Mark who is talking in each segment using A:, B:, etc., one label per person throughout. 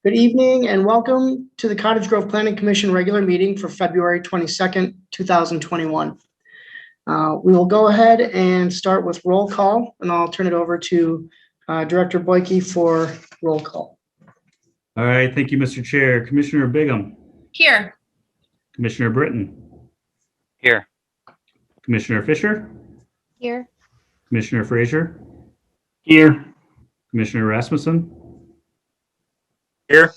A: Good evening and welcome to the Cottage Grove Planning Commission regular meeting for February 22nd, 2021. We will go ahead and start with roll call, and I'll turn it over to Director Boyke for roll call.
B: All right, thank you, Mr. Chair. Commissioner Bigham.
C: Here.
B: Commissioner Britton.
D: Here.
B: Commissioner Fisher.
C: Here.
B: Commissioner Frazier.
D: Here.
B: Commissioner Rasmussen.
D: Here.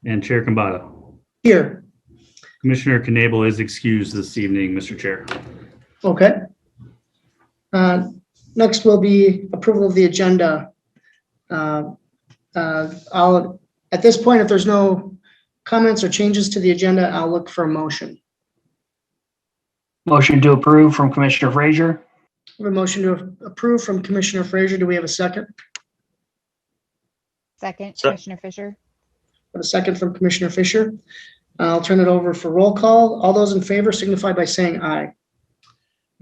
B: And Chair Kambata.
A: Here.
B: Commissioner Knable is excused this evening, Mr. Chair.
A: Okay. Next will be approval of the agenda. At this point, if there's no comments or changes to the agenda, I'll look for a motion.
D: Motion to approve from Commissioner Frazier.
A: We have a motion to approve from Commissioner Frazier. Do we have a second?
C: Second, Commissioner Fisher.
A: We have a second from Commissioner Fisher. I'll turn it over for roll call. All those in favor signify by saying aye.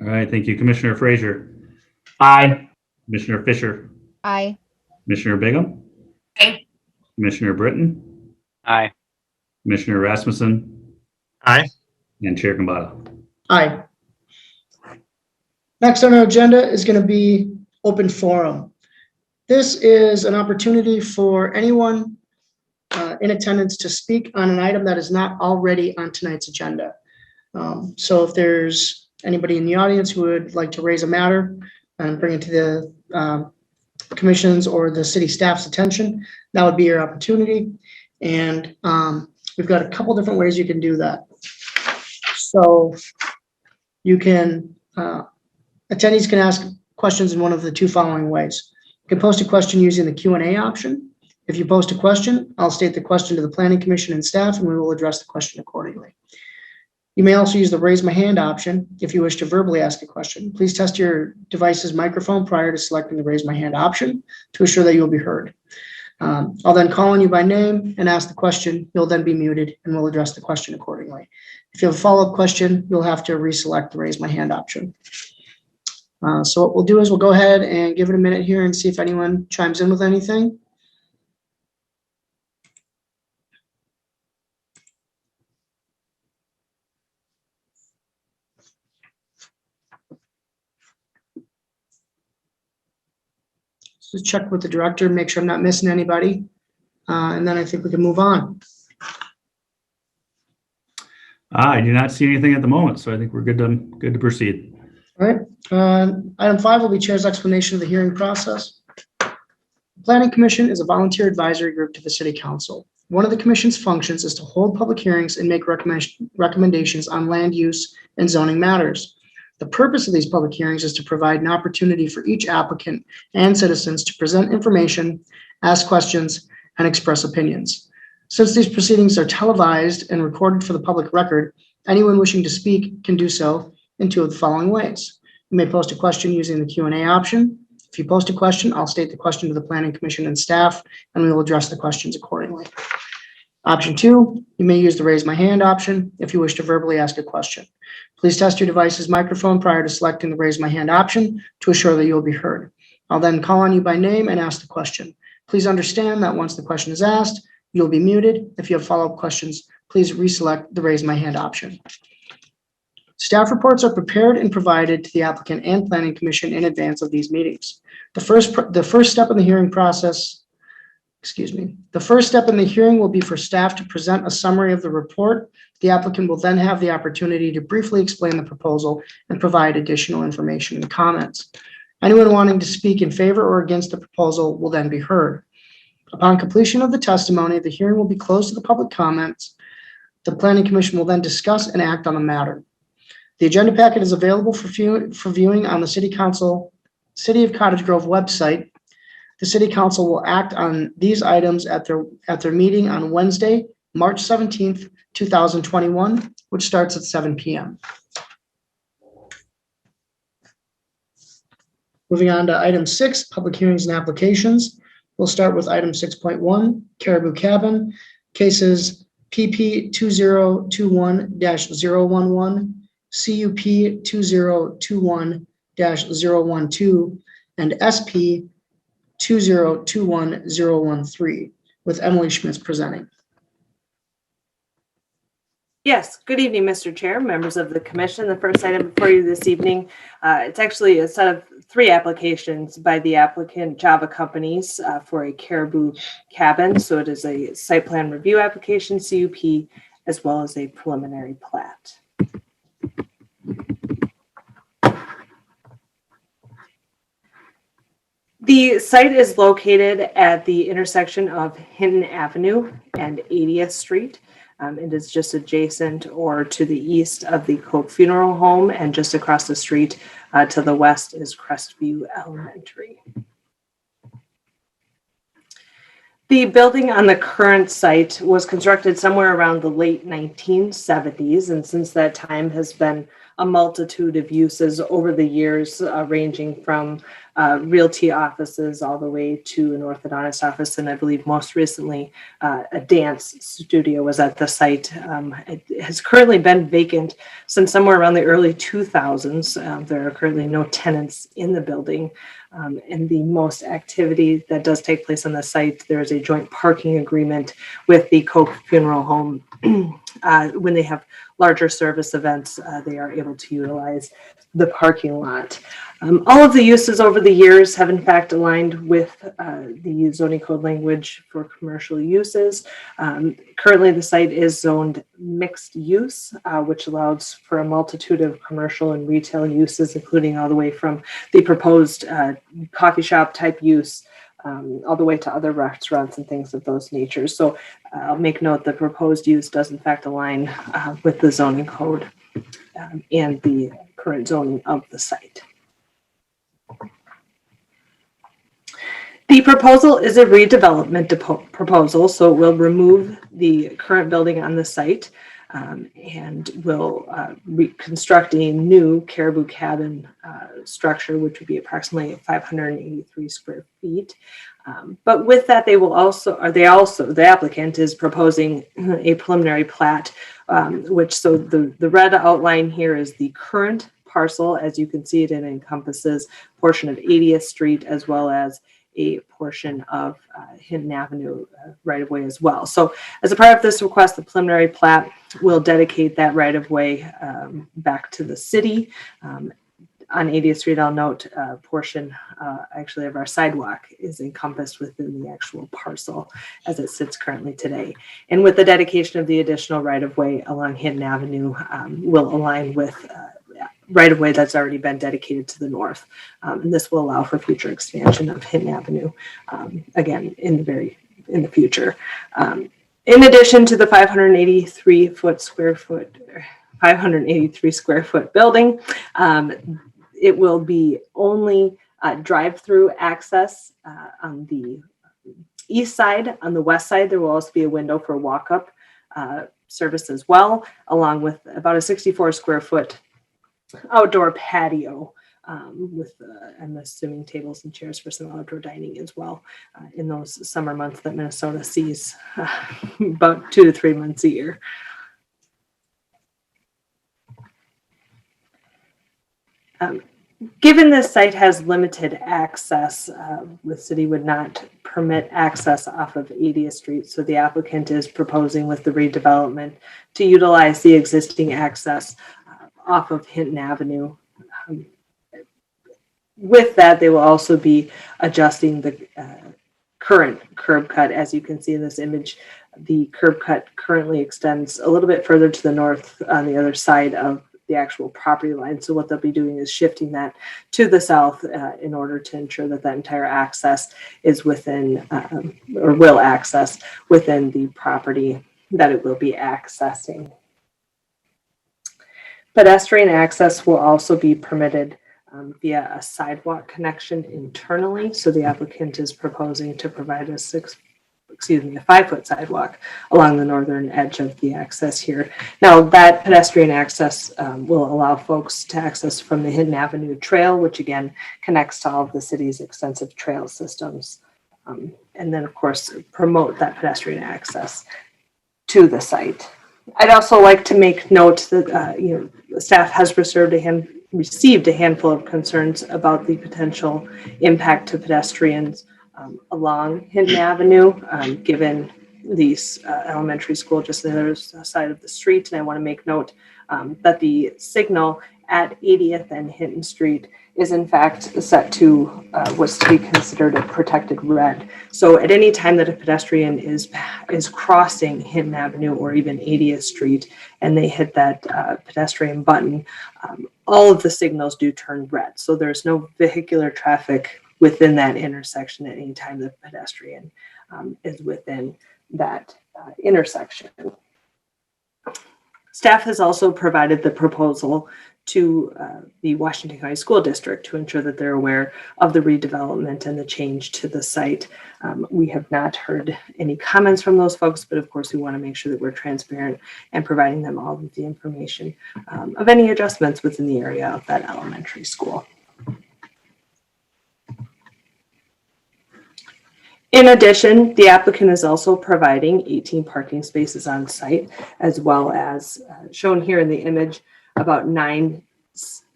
B: All right, thank you. Commissioner Frazier.
D: Aye.
B: Commissioner Fisher.
C: Aye.
B: Commissioner Bigham.
C: Aye.
B: Commissioner Britton.
D: Aye.
B: Commissioner Rasmussen.
D: Aye.
B: And Chair Kambata.
A: Aye. Next on our agenda is going to be open forum. This is an opportunity for anyone in attendance to speak on an item that is not already on tonight's agenda. So if there's anybody in the audience who would like to raise a matter and bring it to the commission's or the city staff's attention, that would be your opportunity. And we've got a couple different ways you can do that. So you can, attendees can ask questions in one of the two following ways. You can post a question using the Q&A option. If you post a question, I'll state the question to the Planning Commission and staff, and we will address the question accordingly. You may also use the raise my hand option if you wish to verbally ask a question. Please test your device's microphone prior to selecting the raise my hand option to ensure that you will be heard. I'll then call on you by name and ask the question. You'll then be muted and we'll address the question accordingly. If you have a follow-up question, you'll have to reselect the raise my hand option. So what we'll do is we'll go ahead and give it a minute here and see if anyone chimes in with anything. So check with the director, make sure I'm not missing anybody. And then I think we can move on.
B: I do not see anything at the moment, so I think we're good to proceed.
A: All right. Item 5 will be Chair's explanation of the hearing process. The Planning Commission is a volunteer advisory group to the City Council. One of the Commission's functions is to hold public hearings and make recommendations on land use and zoning matters. The purpose of these public hearings is to provide an opportunity for each applicant and citizens to present information, ask questions, and express opinions. Since these proceedings are televised and recorded for the public record, anyone wishing to speak can do so in two of the following ways. You may post a question using the Q&A option. If you post a question, I'll state the question to the Planning Commission and staff, and we will address the questions accordingly. Option 2, you may use the raise my hand option if you wish to verbally ask a question. Please test your device's microphone prior to selecting the raise my hand option to assure that you will be heard. I'll then call on you by name and ask the question. Please understand that once the question is asked, you'll be muted. If you have follow-up questions, please reselect the raise my hand option. Staff reports are prepared and provided to the applicant and Planning Commission in advance of these meetings. The first step in the hearing process, the first step in the hearing will be for staff to present a summary of the report. The applicant will then have the opportunity to briefly explain the proposal and provide additional information and comments. Anyone wanting to speak in favor or against the proposal will then be heard. Upon completion of the testimony, the hearing will be closed to the public comments. The Planning Commission will then discuss and act on the matter. The agenda packet is available for viewing on the City of Cottage Grove website. The City Council will act on these items at their meeting on Wednesday, March 17th, 2021, which starts at 7 p.m. Moving on to item 6, public hearings and applications. We'll start with item 6.1, Caribou Cabin, cases PP 2021-011, CUP 2021-012, and SP 2021-013, with Emily Schmitz presenting.
E: Yes, good evening, Mr. Chair, members of the commission. The first item before you this evening, it's actually a set of 3 applications by the applicant Java Companies for a Caribou cabin. So it is a site plan review application, CUP, as well as a preliminary plat. The site is located at the intersection of Hinton Avenue and 80th Street. It is just adjacent or to the east of the Koch Funeral Home, and just across the street to the west is Crestview Elementary. The building on the current site was constructed somewhere around the late 1970s, and since that time has been a multitude of uses over the years, ranging from realty offices all the way to an orthodontist office, and I believe most recently a dance studio was at the site. It has currently been vacant since somewhere around the early 2000s. There are currently no tenants in the building, and the most activity that does take place on the site, there is a joint parking agreement with the Koch Funeral Home. When they have larger service events, they are able to utilize the parking lot. All of the uses over the years have in fact aligned with the zoning code language for commercial uses. Currently the site is zoned mixed use, which allows for a multitude of commercial and retail uses, including all the way from the proposed coffee shop type use all the way to other restaurants and things of those natures. So I'll make note the proposed use does in fact align with the zoning code and the current zoning of the site. The proposal is a redevelopment proposal, so it will remove the current building on the site and will reconstruct a new Caribou cabin structure, which would be approximately 583 square feet. But with that, the applicant is proposing a preliminary plat, so the red outline here is the current parcel. As you can see, it encompasses a portion of 80th Street as well as a portion of Hinton Avenue right of way as well. So as a part of this request, the preliminary plat will dedicate that right of way back to the city. On 80th Street, I'll note a portion actually of our sidewalk is encompassed within the actual parcel as it sits currently today. And with the dedication of the additional right of way along Hinton Avenue will align with right of way that's already been dedicated to the north. And this will allow for future expansion of Hinton Avenue again in the future. In addition to the 583 square foot building, it will be only drive-through access on the east side. On the west side, there will also be a window for walk-up service as well, along with about a 64 square foot outdoor patio with, I'm assuming, tables and chairs for some outdoor dining as well in those summer months that Minnesota sees about 2 to 3 months a year. Given this site has limited access, the city would not permit access off of 80th Street. So the applicant is proposing with the redevelopment to utilize the existing access off of Hinton Avenue. With that, they will also be adjusting the current curb cut. As you can see in this image, the curb cut currently extends a little bit further to the north on the other side of the actual property line. So what they'll be doing is shifting that to the south in order to ensure that that entire access is within or will access within the property that it will be accessing. Pedestrian access will also be permitted via a sidewalk connection internally. So the applicant is proposing to provide a 5-foot sidewalk along the northern edge of the access here. Now that pedestrian access will allow folks to access from the Hinton Avenue Trail, which again connects to all of the city's extensive trail systems. And then of course, promote that pedestrian access to the site. I'd also like to make note that staff has received a handful of concerns about the potential impact to pedestrians along Hinton Avenue, given the elementary school just on the other side of the street. And I want to make note that the signal at 80th and Hinton Street is in fact set to what's to be considered a protected red. So at any time that a pedestrian is crossing Hinton Avenue or even 80th Street and they hit that pedestrian button, all of the signals do turn red. So there's no vehicular traffic within that intersection at any time the pedestrian is within that intersection. Staff has also provided the proposal to the Washington County School District to ensure that they're aware of the redevelopment and the change to the site. We have not heard any comments from those folks, but of course we want to make sure that we're transparent and providing them all of the information of any adjustments within the area of that elementary school. In addition, the applicant is also providing 18 parking spaces on site, as well as shown here in the image, about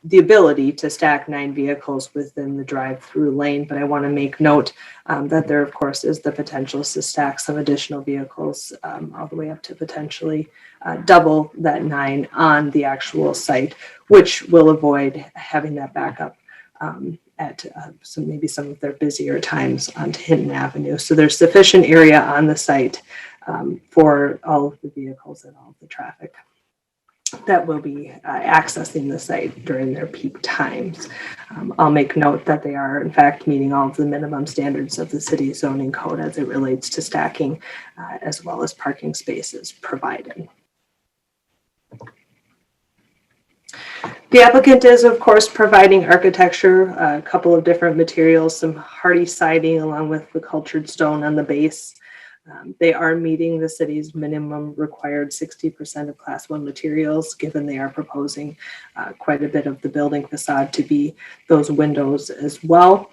E: the ability to stack 9 vehicles within the drive-through lane. But I want to make note that there, of course, is the potential to stack some additional vehicles all the way up to potentially double that 9 on the actual site, which will avoid having that backup at maybe some of their busier times onto Hinton Avenue. So there's sufficient area on the site for all of the vehicles and all of the traffic that will be accessing the site during their peak times. I'll make note that they are in fact meeting all of the minimum standards of the city zoning code as it relates to stacking as well as parking spaces provided. The applicant is, of course, providing architecture, a couple of different materials, some hardy siding along with the cultured stone on the base. They are meeting the city's minimum required 60% of Class 1 materials, given they are proposing quite a bit of the building facade to be those windows as well.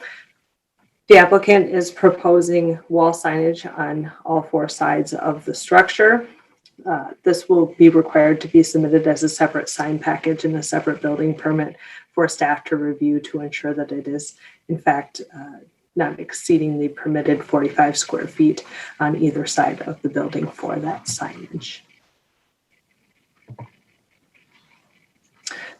E: The applicant is proposing wall signage on all 4 sides of the structure. This will be required to be submitted as a separate sign package and a separate building permit for staff to review to ensure that it is, in fact, not exceeding the permitted 45 square feet on either side of the building for that signage.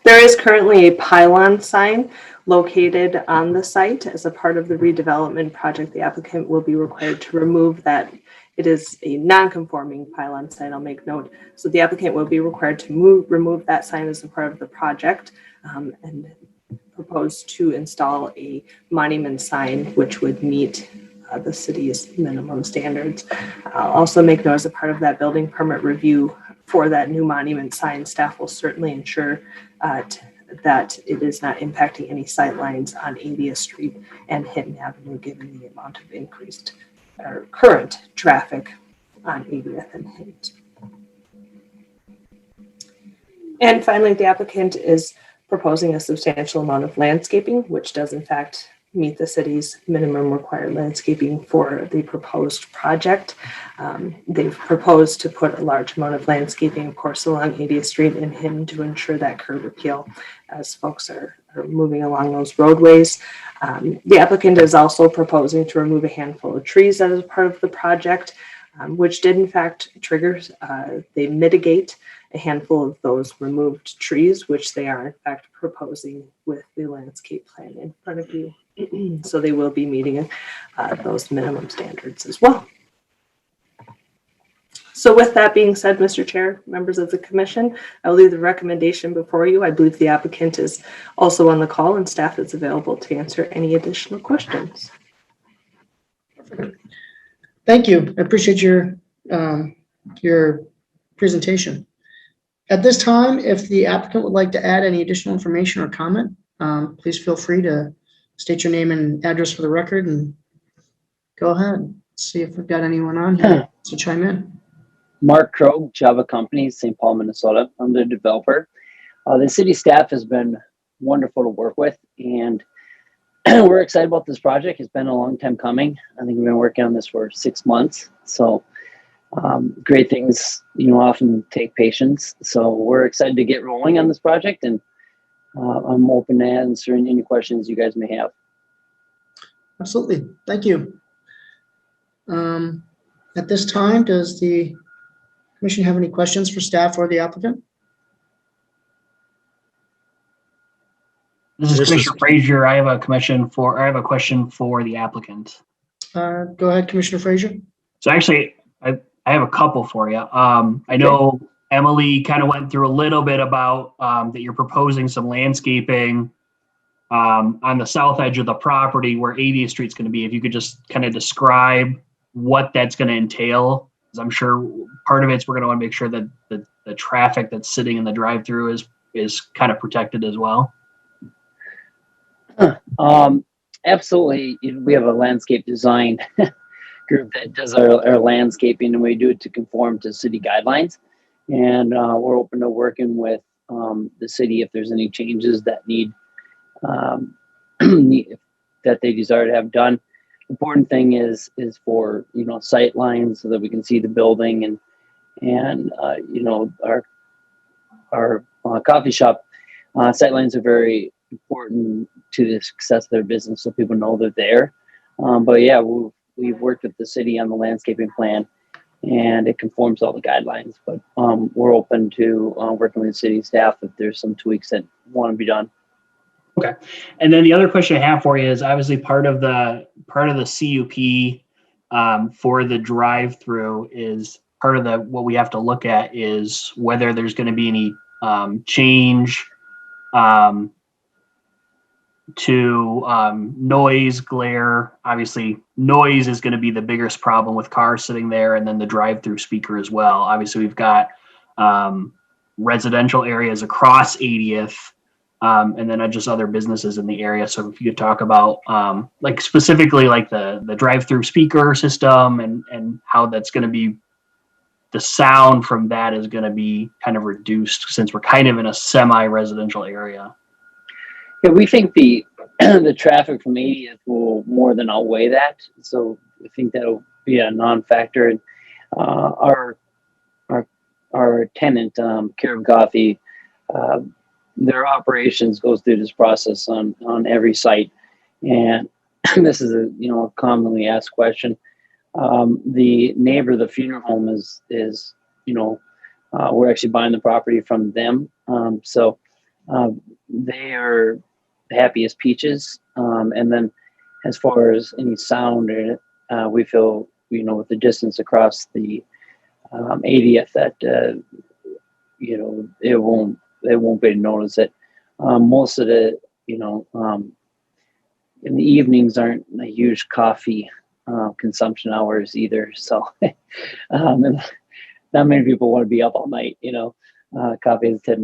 E: There is currently a pylon sign located on the site. As a part of the redevelopment project, the applicant will be required to remove that. It is a non-conforming pylon sign, I'll make note. So the applicant will be required to remove that sign as a part of the project and propose to install a monument sign which would meet the city's minimum standards. I'll also make note as a part of that building permit review for that new monument sign, staff will certainly ensure that it is not impacting any sight lines on 80th Street and Hinton Avenue, given the amount of increased or current traffic on 80th and Hinton. And finally, the applicant is proposing a substantial amount of landscaping, which does in fact meet the city's minimum required landscaping for the proposed project. They've proposed to put a large amount of landscaping, of course, along 80th Street and Hinton to ensure that curb appeal as folks are moving along those roadways. The applicant is also proposing to remove a handful of trees as part of the project, which did in fact trigger, they mitigate a handful of those removed trees, which they are in fact proposing with the landscape plan in front of you. So they will be meeting those minimum standards as well. So with that being said, Mr. Chair, members of the commission, I will leave the recommendation before you. I believe the applicant is also on the call and staff is available to answer any additional questions.
A: Thank you. I appreciate your presentation. At this time, if the applicant would like to add any additional information or comment, please feel free to state your name and address for the record and go ahead. See if we've got anyone on here to chime in.
F: Mark Krogh, Java Company, St. Paul, Minnesota. I'm the developer. The city staff has been wonderful to work with, and we're excited about this project. It's been a long time coming. I think we've been working on this for 6 months. So great things, often take patience. So we're excited to get rolling on this project, and I'm open to answering any questions you guys may have.
A: Absolutely. Thank you. At this time, does the commission have any questions for staff or the applicant?
D: This is
B: This is-
D: Commissioner Frazier. I have a question for the applicant.
A: Go ahead, Commissioner Frazier.
D: So actually, I have a couple for you. I know Emily kind of went through a little bit about that you're proposing some landscaping on the south edge of the property where 80th Street's going to be. If you could just kind of describe what that's going to entail, because I'm sure part of it's we're going to want to make sure that the traffic that's sitting in the drive-through is kind of protected as well.
F: Absolutely. We have a landscape design group that does our landscaping, and we do it to conform to city guidelines. And we're open to working with the city if there's any changes that need that they desire to have done. Important thing is for sight lines so that we can see the building and our coffee shop sight lines are very important to the success of their business, so people know they're there. But yeah, we've worked with the city on the landscaping plan, and it conforms to all the guidelines. But we're open to working with the city staff if there's some tweaks that want to be done.
D: Okay. And then the other question I have for you is obviously part of the CUP for the drive-through is part of what we have to look at is whether there's going to be any change to noise, glare. Obviously, noise is going to be the biggest problem with cars sitting there, and then the drive-through speaker as well. Obviously, we've got residential areas across 80th, and then just other businesses in the area. So if you could talk about like specifically like the drive-through speaker system and how that's going to be, the sound from that is going to be kind of reduced since we're kind of in a semi-residential area.
F: Yeah, we think the traffic from 80th will more than outweigh that. So I think that'll be a non-factor. And our tenant, Caribou Coffee, their operations goes through this process on every site. And this is a commonly asked question. The neighbor, the funeral home is we're actually buying the property from them. So they are happy as peaches. And then as far as any sound, we feel, with the distance across the 80th that, it won't be noticed that most of the, in the evenings aren't a huge coffee consumption hours either. So and not many people want to be up all night, coffee has a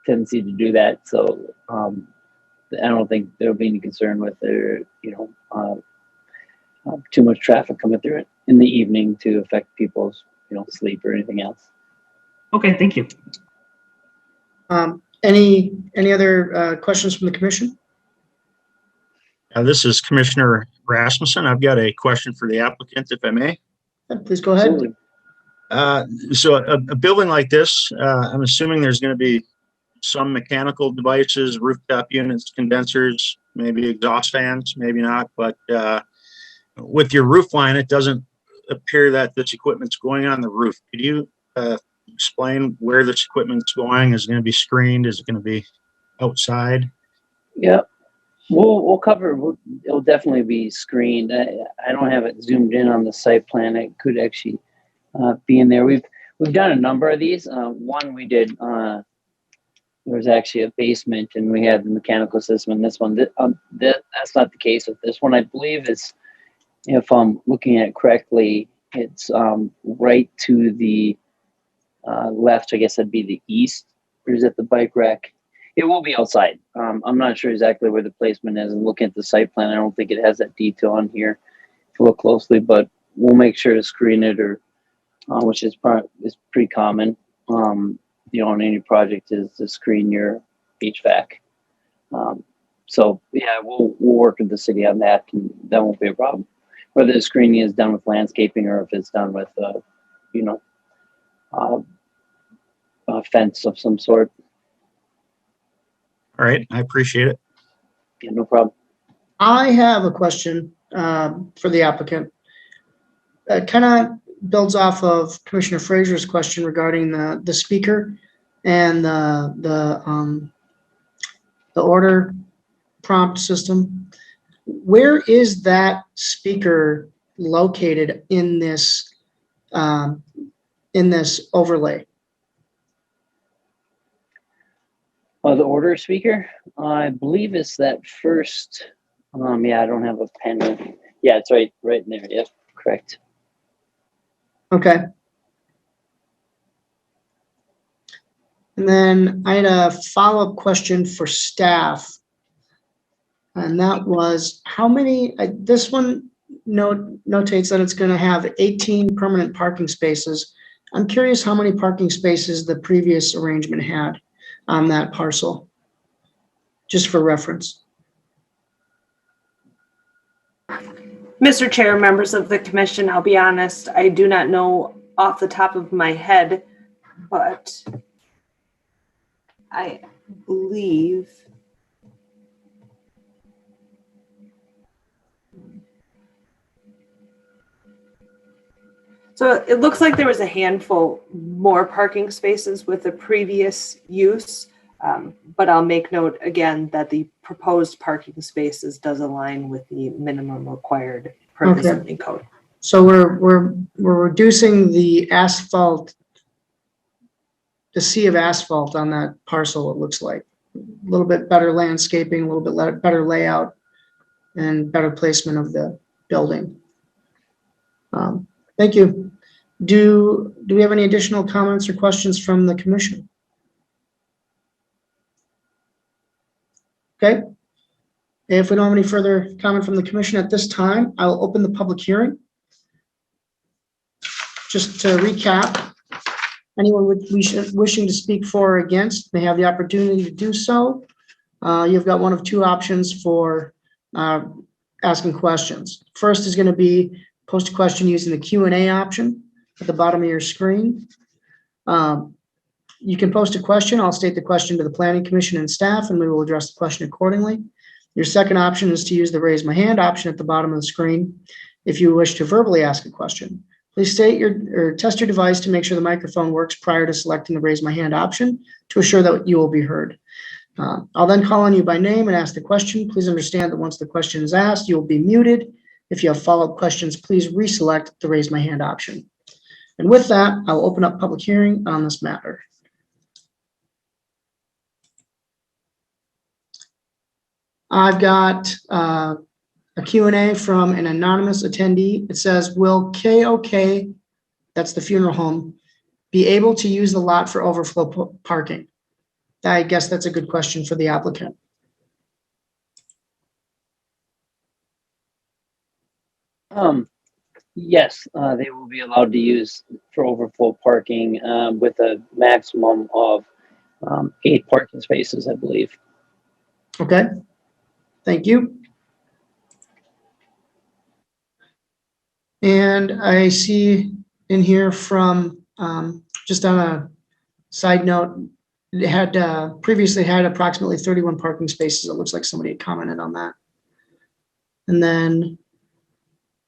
F: tendency to do that. So I don't think there'll be any concern with there, too much traffic coming through it in the evening to affect people's, sleep or anything else.
D: Okay, thank you.
A: Any other questions from the commission?
G: This is Commissioner Rasmussen. I've got a question for the applicant, if I may.
A: Please go ahead.
F: Absolutely.
G: So a building like this, I'm assuming there's going to be some mechanical devices, rooftop units, condensers, maybe exhaust fans, maybe not. But with your roof line, it doesn't appear that this equipment's going on the roof. Could you explain where this equipment's going? Is it going to be screened? Is it going to be outside?
F: Yeah, we'll cover. It'll definitely be screened. I don't have it zoomed in on the site plan. It could actually be in there. We've done a number of these. One we did. There was actually a basement, and we had the mechanical system. And this one, that's not the case with this one. I believe it's, if I'm looking at it correctly, it's right to the left. I guess that'd be the east. Or is it the bike rack? It will be outside. I'm not sure exactly where the placement is. And looking at the site plan, I don't think it has that detail on here to look closely. But we'll make sure to screen it, or which is pretty common. On any project is to screen your HVAC. So yeah, we'll work with the city on that, and that won't be a problem. Whether the screening is done with landscaping or if it's done with, a fence of some sort.
G: All right, I appreciate it.
F: Yeah, no problem.
A: I have a question for the applicant. kind of builds off of Commissioner Frazier's question regarding the speaker and the order prompt system. Where is that speaker located in this overlay?
F: The order speaker, I believe it's that first. Yeah, I don't have a pen. Yeah, it's right in there. Yep, correct.
A: Okay. And then I had a follow-up question for staff. And that was how many, this one notates that it's going to have 18 permanent parking spaces. I'm curious how many parking spaces the previous arrangement had on that parcel, just for reference.
E: Mr. Chair, members of the commission, I'll be honest, I do not know off the top of my head, but I believe so. It looks like there was a handful more parking spaces with the previous use, but I'll make note again that the proposed parking spaces does align with the minimum required per the zoning code.
A: So we're reducing the asphalt, the sea of asphalt on that parcel. It looks like a little bit better landscaping, a little bit better layout, and better placement of the building. Thank you. Do we have any additional comments or questions from the commission? Okay. If we don't have any further comment from the commission at this time, I'll open the public hearing. Just to recap, anyone wishing to speak for or against may have the opportunity to do so. You've got one of two options for asking questions. First is going to be post a question using the Q&A option at the bottom of your screen. You can post a question. I'll state the question to the Planning Commission and staff, and we will address the question accordingly. Your second option is to use the raise my hand option at the bottom of the screen if you wish to verbally ask a question. Please state or test your device to make sure the microphone works prior to selecting the raise my hand option to assure that you will be heard. I'll then call on you by name and ask the question. Please understand that once the question is asked, you will be muted. If you have follow-up questions, please reselect the raise my hand option. And with that, I'll open up public hearing on this matter. I've got a Q&A from an anonymous attendee. It says, will KOK, that's the funeral home, be able to use the lot for overflow parking? I guess that's a good question for the applicant.
F: Yes, they will be allowed to use for overflow parking with a maximum of 8 parking spaces, I believe.
A: Okay, thank you. And I see in here from, just on a side note, it had previously had approximately 31 parking spaces. It looks like somebody had commented on that. And then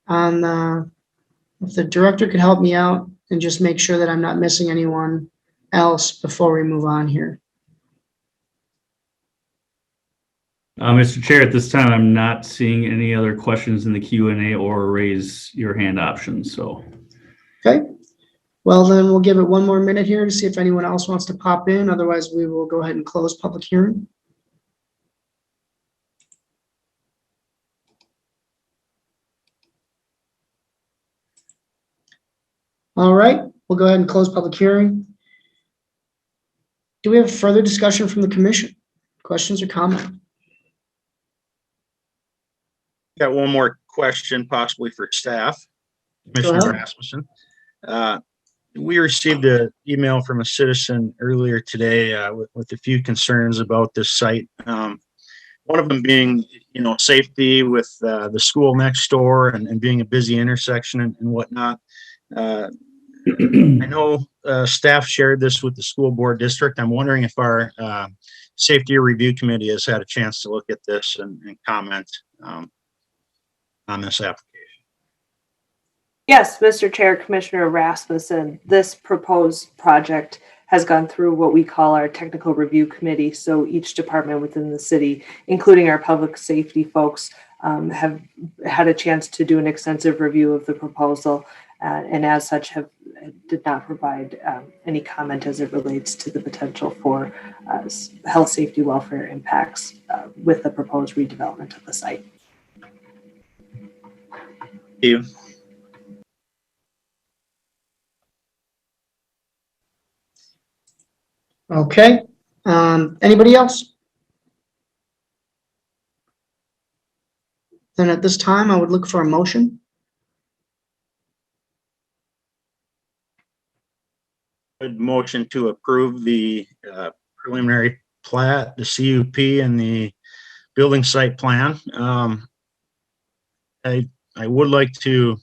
A: on if the director could help me out and just make sure that I'm not missing anyone else before we move on here.
B: Mr. Chair, at this time, I'm not seeing any other questions in the Q&A or raise your hand options. So,
A: okay. Well, then we'll give it one more minute here to see if anyone else wants to pop in. Otherwise, we will go ahead and close public hearing. All right, we'll go ahead and close public hearing. Do we have further discussion from the commission? Questions or comments?
G: Got one more question, possibly for staff. Commissioner Rasmussen. We received an email from a citizen earlier today with a few concerns about this site. One of them being, safety with the school next door and being a busy intersection and whatnot. I know staff shared this with the school board district. I'm wondering if our safety review committee has had a chance to look at this and comment on this application.
E: Yes, Mr. Chair, Commissioner Rasmussen, this proposed project has gone through what we call our technical review committee. So each department within the city, including our public safety folks, have had a chance to do an extensive review of the proposal, and as such did not provide any comment as it relates to the potential for health, safety, welfare impacts with the proposed redevelopment of the site.
G: Thank you.
A: Okay, anybody else? Then at this time, I would look for a motion.
G: Good motion to approve the preliminary plat, the CUP, and the building site plan. I would like to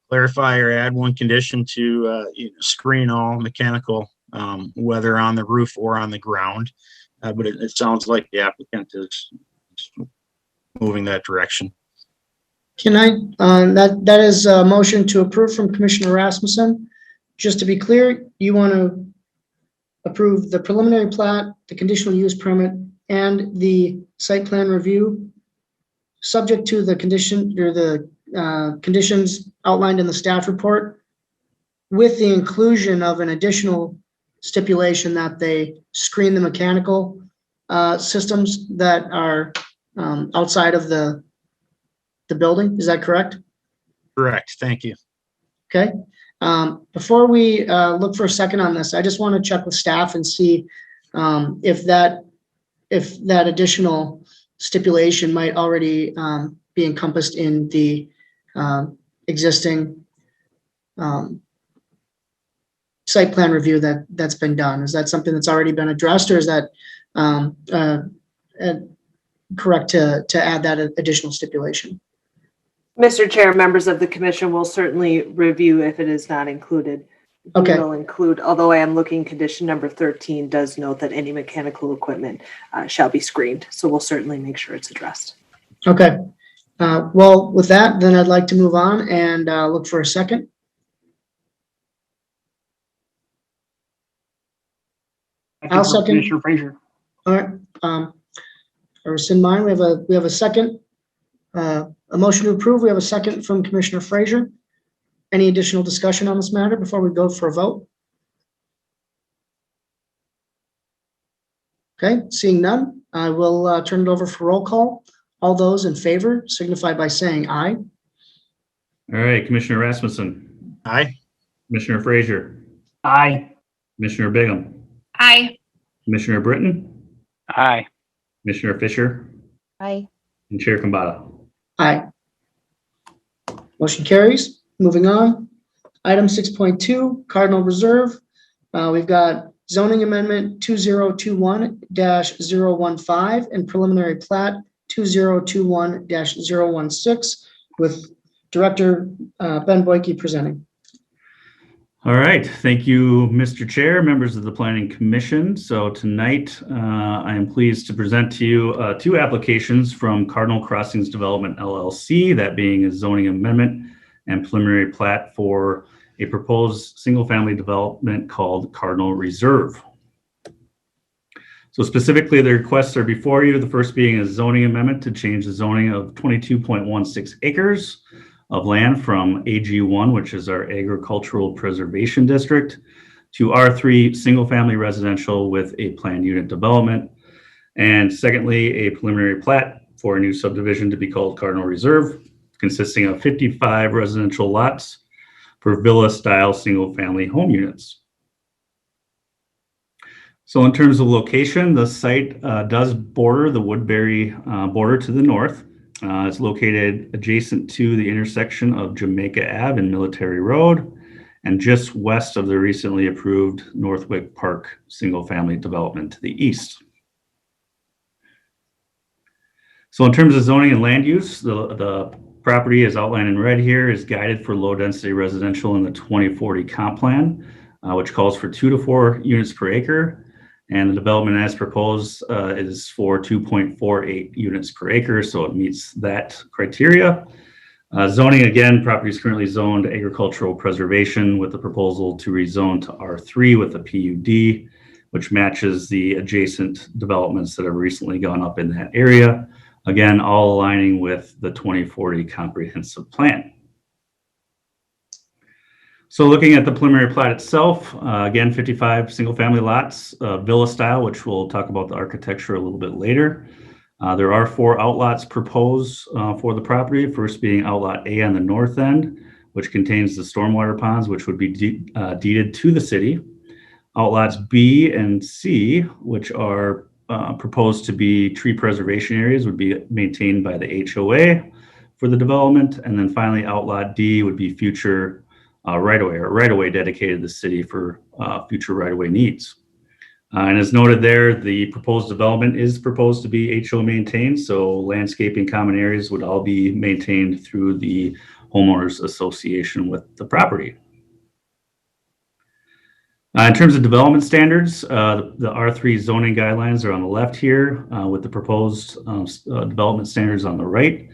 G: clarify or add one condition to screen all mechanical, whether on the roof or on the ground. But it sounds like the applicant is moving that direction.
A: Can I, that is a motion to approve from Commissioner Rasmussen. Just to be clear, you want to approve the preliminary plat, the conditional use permit, and the site plan review, subject to the condition or the conditions outlined in the staff report, with the inclusion of an additional stipulation that they screen the mechanical systems that are outside of the building. Is that correct?
G: Correct. Thank you.
A: Okay. Before we look for a second on this, I just want to check with staff and see if that additional stipulation might already be encompassed in the existing site plan review that's been done. Is that something that's already been addressed, or is that correct to add that additional stipulation?
E: Mr. Chair, members of the commission will certainly review if it is not included.
A: Okay.
E: We will include, although I am looking, condition number 13 does note that any mechanical equipment shall be screened. So we'll certainly make sure it's addressed.
A: Okay. Well, with that, then I'd like to move on and look for a second. I'll second.
D: Commissioner Frazier.
A: All right. I rescind mine. We have a second. A motion to approve. We have a second from Commissioner Frazier. Any additional discussion on this matter before we go for a vote? Okay, seeing none, I will turn it over for roll call. All those in favor signify by saying aye.
B: All right, Commissioner Rasmussen,
G: Aye.
B: Commissioner Frazier,
D: Aye.
B: Commissioner Bigham,
C: Aye.
B: Commissioner Britton,
H: Aye.
B: Commissioner Fisher,
C: Aye.
B: and Chair Kambata.
A: Aye. Motion carries. Moving on. Item 6.2, Cardinal Reserve. We've got zoning amendment 2021-015 and preliminary plat 2021-016 with Director Ben Boyke presenting.
B: All right, thank you, Mr. Chair, members of the Planning Commission. So tonight, I am pleased to present to you two applications from Cardinal Crossings Development LLC, that being a zoning amendment and preliminary plat for a proposed single-family development called Cardinal Reserve. So specifically, the requests are before you. The first being a zoning amendment to change the zoning of 22.16 acres of land from AG1, which is our Agricultural Preservation District, to R3 single-family residential with a planned unit development. And secondly, a preliminary plat for a new subdivision to be called Cardinal Reserve, consisting of 55 residential lots for villa-style single-family home units. So in terms of location, the site does border the Woodbury border to the north. It's located adjacent to the intersection of Jamaica Ave and Military Road, and just west of the recently approved Northwick Park single-family development to the east. So in terms of zoning and land use, the property as outlined in red here is guided for low-density residential in the 2040 comp plan, which calls for 2 to 4 units per acre. And the development as proposed is for 2.48 units per acre, so it meets that criteria. Zoning, again, property is currently zoned agricultural preservation with the proposal to rezone to R3 with a PUD, which matches the adjacent developments that have recently gone up in that area. Again, all aligning with the 2040 comprehensive plan. So looking at the preliminary plat itself, again, 55 single-family lots, villa style, which we'll talk about the architecture a little bit later. There are 4 outlots proposed for the property, first being outlot A on the north end, which contains the stormwater ponds, which would be deeded to the city. Outlots B and C, which are proposed to be tree preservation areas, would be maintained by the HOA for the development. And then finally, outlot D would be future right-of-way dedicated to the city for future right-of-way needs. And as noted there, the proposed development is proposed to be HOA maintained, so landscaping common areas would all be maintained through the homeowners association with the property. In terms of development standards, the R3 zoning guidelines are on the left here with the proposed development standards on the right.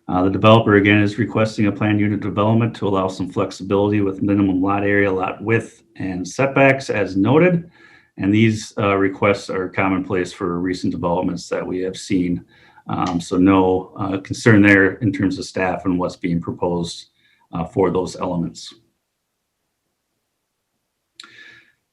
B: The developer, again, is requesting a planned unit development to allow some flexibility with minimum lot area, lot width, and setbacks as noted. And these requests are commonplace for recent developments that we have seen. So no concern there in terms of staff and what's being proposed for those elements.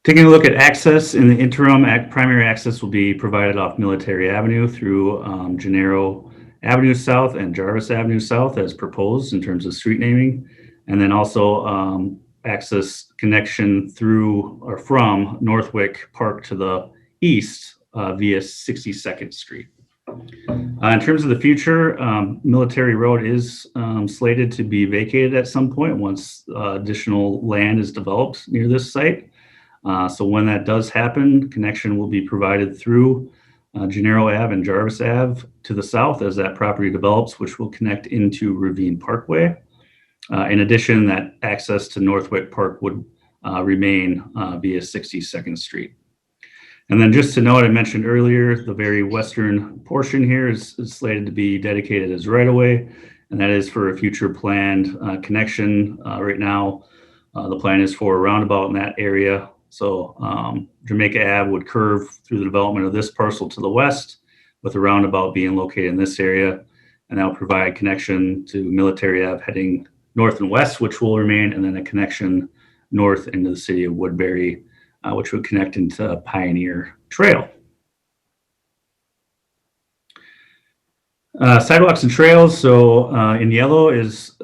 B: Taking a look at access, in the interim, primary access will be provided off Military Avenue through Gennaro Avenue South and Jarvis Avenue South as proposed in terms of street naming. And then also access connection through or from Northwick Park to the east via 62nd Street. In terms of the future, Military Road is slated to be vacated at some point once additional land is developed near this site. So when that does happen, connection will be provided through Gennaro Ave and Jarvis Ave to the south as that property develops, which will connect into Ravine Parkway. In addition, that access to Northwick Park would remain via 62nd Street. And then just to note, I mentioned earlier, the very western portion here is slated to be dedicated as right-of-way, and that is for a future planned connection. Right now, the plan is for a roundabout in that area. So Jamaica Ave would curve through the development of this parcel to the west, with a roundabout being located in this area, and that will provide connection to Military Ave heading north and west, which will remain, and then a connection north into the city of Woodbury, which would connect into Pioneer Trail. Sidewalks and trails. So in yellow is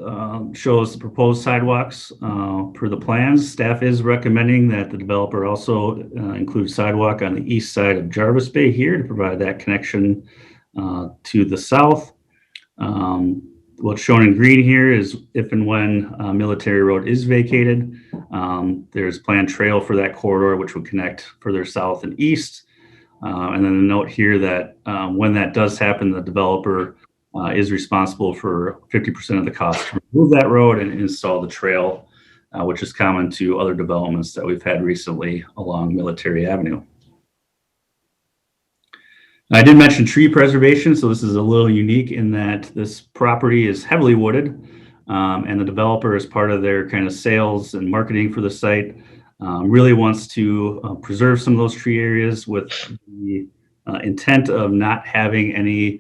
B: shows the proposed sidewalks per the plans. Staff is recommending that the developer also include sidewalk on the east side of Jarvis Bay here to provide that connection to the south. What's shown in green here is if and when Military Road is vacated, there's planned trail for that corridor, which would connect further south and east. And then a note here that when that does happen, the developer is responsible for 50% of the cost to remove that road and install the trail, which is common to other developments that we've had recently along Military Avenue. I did mention tree preservation, so this is a little unique in that this property is heavily wooded, and the developer, as part of their kind of sales and marketing for the site, really wants to preserve some of those tree areas with the intent of not having any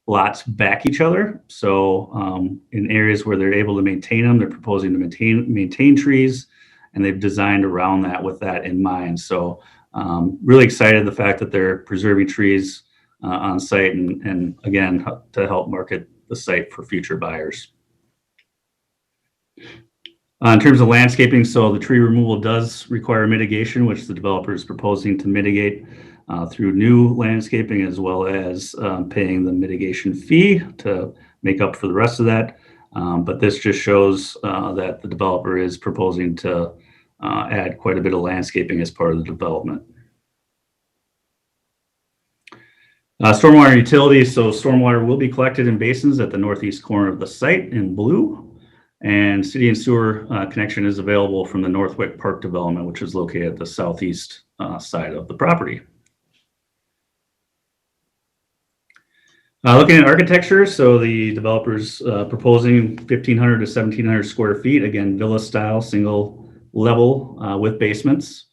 B: lots back each other. So in areas where they're able to maintain them, they're proposing to maintain trees, and they've designed around that with that in mind. So really excited the fact that they're preserving trees on site and again, to help market the site for future buyers. In terms of landscaping, so the tree removal does require mitigation, which the developer is proposing to mitigate through new landscaping, as well as paying the mitigation fee to make up for the rest of that. But this just shows that the developer is proposing to add quite a bit of landscaping as part of the development. Stormwater utilities. So stormwater will be collected in basins at the northeast corner of the site in blue. And city and sewer connection is available from the Northwick Park development, which is located at the southeast side of the property. Looking at architecture, so the developer's proposing 1,500 to 1,700 square feet. Again, villa style, single level with basements.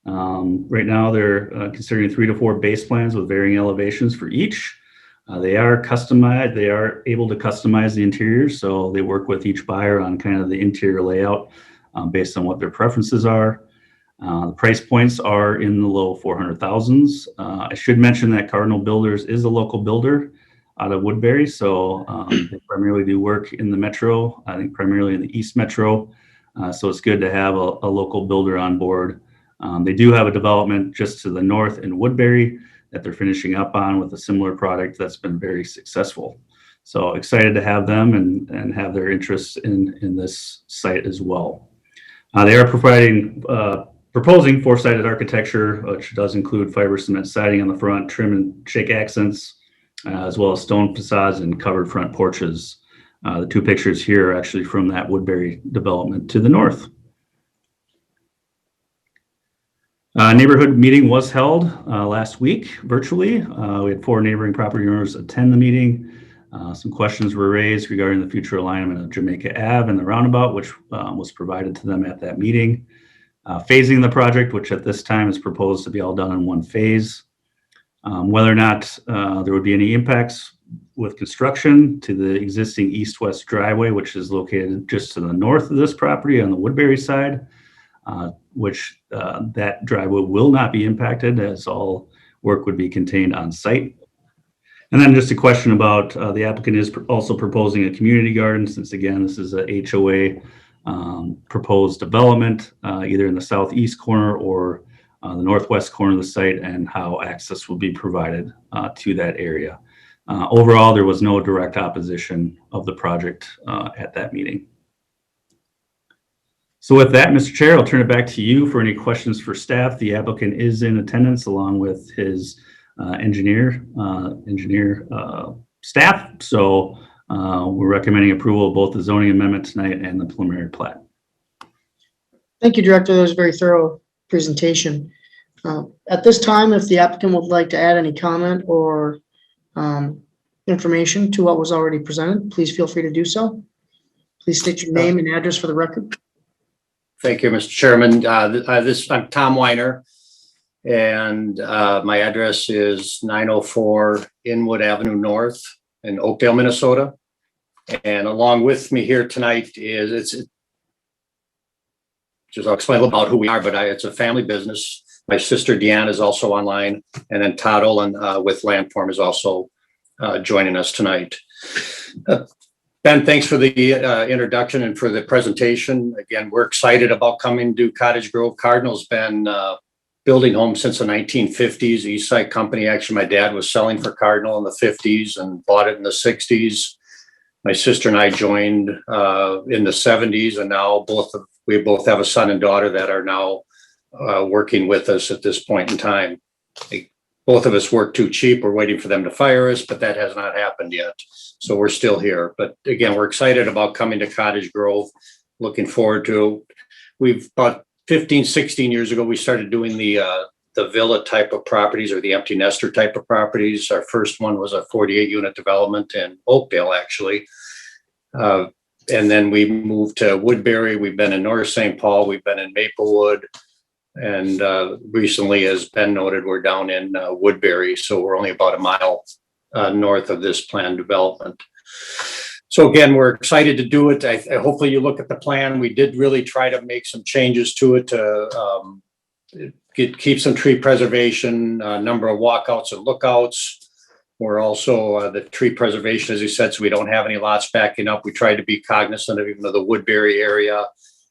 B: Right now, they're considering 3 to 4 base plans with varying elevations for each. They are customized. They are able to customize the interiors, so they work with each buyer on kind of the interior layout based on what their preferences are. The price points are in the low 400,000s. I should mention that Cardinal Builders is a local builder out of Woodbury, so they primarily do work in the metro. I think primarily in the East Metro. So it's good to have a local builder on board. They do have a development just to the north in Woodbury that they're finishing up on with a similar product that's been very successful. So excited to have them and have their interests in this site as well. They are proposing 4-sided architecture, which does include fiber cement siding on the front, trim and shake accents, as well as stone facades and covered front porches. The 2 pictures here are actually from that Woodbury development to the north. Neighborhood meeting was held last week virtually. We had 4 neighboring property owners attend the meeting. Some questions were raised regarding the future alignment of Jamaica Ave and the roundabout, which was provided to them at that meeting. Phasing the project, which at this time is proposed to be all done in 1 phase. Whether or not there would be any impacts with construction to the existing east-west driveway, which is located just to the north of this property on the Woodbury side, which that driveway will not be impacted as all work would be contained on site. And then just a question about the applicant is also proposing a community garden, since again, this is a HOA proposed development, either in the southeast corner or the northwest corner of the site, and how access will be provided to that area. Overall, there was no direct opposition of the project at that meeting. So with that, Mr. Chair, I'll turn it back to you for any questions for staff. The applicant is in attendance along with his engineer staff. So we're recommending approval of both the zoning amendment tonight and the preliminary plat.
A: Thank you, Director. That was a very thorough presentation. At this time, if the applicant would like to add any comment or information to what was already presented, please feel free to do so. Please state your name and address for the record.
H: Thank you, Mr. Chairman. I'm Tom Weiner, and my address is 904 Inwood Avenue North in Oakdale, Minnesota. And along with me here tonight is I'll explain a little about who we are, but it's a family business. My sister Deanna is also online, and then Todd Olin with Landform is also joining us tonight. Ben, thanks for the introduction and for the presentation. Again, we're excited about coming to Cottage Grove. Cardinal's been building homes since the 1950s. East Side Company, actually, my dad was selling for Cardinal in the 50s and bought it in the 60s. My sister and I joined in the 70s, and now we both have a son and daughter that are now working with us at this point in time. Both of us work too cheap. We're waiting for them to fire us, but that has not happened yet. So we're still here. But again, we're excited about coming to Cottage Grove. Looking forward to it. We've about 15, 16 years ago, we started doing the villa type of properties or the empty nester type of properties. Our first one was a 48-unit development in Oakdale, actually. And then we moved to Woodbury. We've been in North St. Paul. We've been in Maplewood. And recently, as Ben noted, we're down in Woodbury. So we're only about a mile north of this planned development. So again, we're excited to do it. Hopefully you look at the plan. We did really try to make some changes to it to keep some tree preservation, number of walkouts and lookouts. We're also the tree preservation, as you said, so we don't have any lots backing up. We try to be cognizant of even the Woodbury area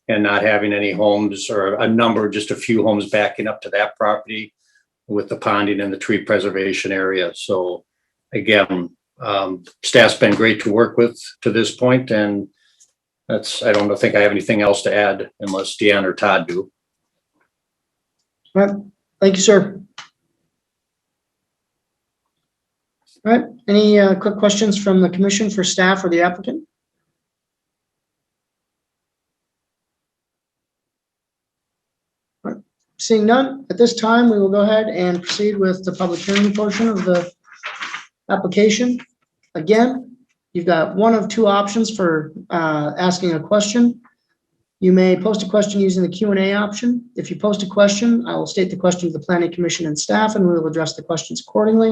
H: and not having any homes or just a few homes backing up to that property with the ponding and the tree preservation area. So again, staff's been great to work with to this point, and I don't think I have anything else to add unless Deanna or Todd do.
A: All right. Thank you, sir. All right. Any quick questions from the commission for staff or the applicant? All right. Seeing none, at this time, we will go ahead and proceed with the public hearing portion of the application. Again, you've got one of two options for asking a question. You may post a question using the Q&A option. If you post a question, I will state the question to the Planning Commission and staff, and we will address the questions accordingly.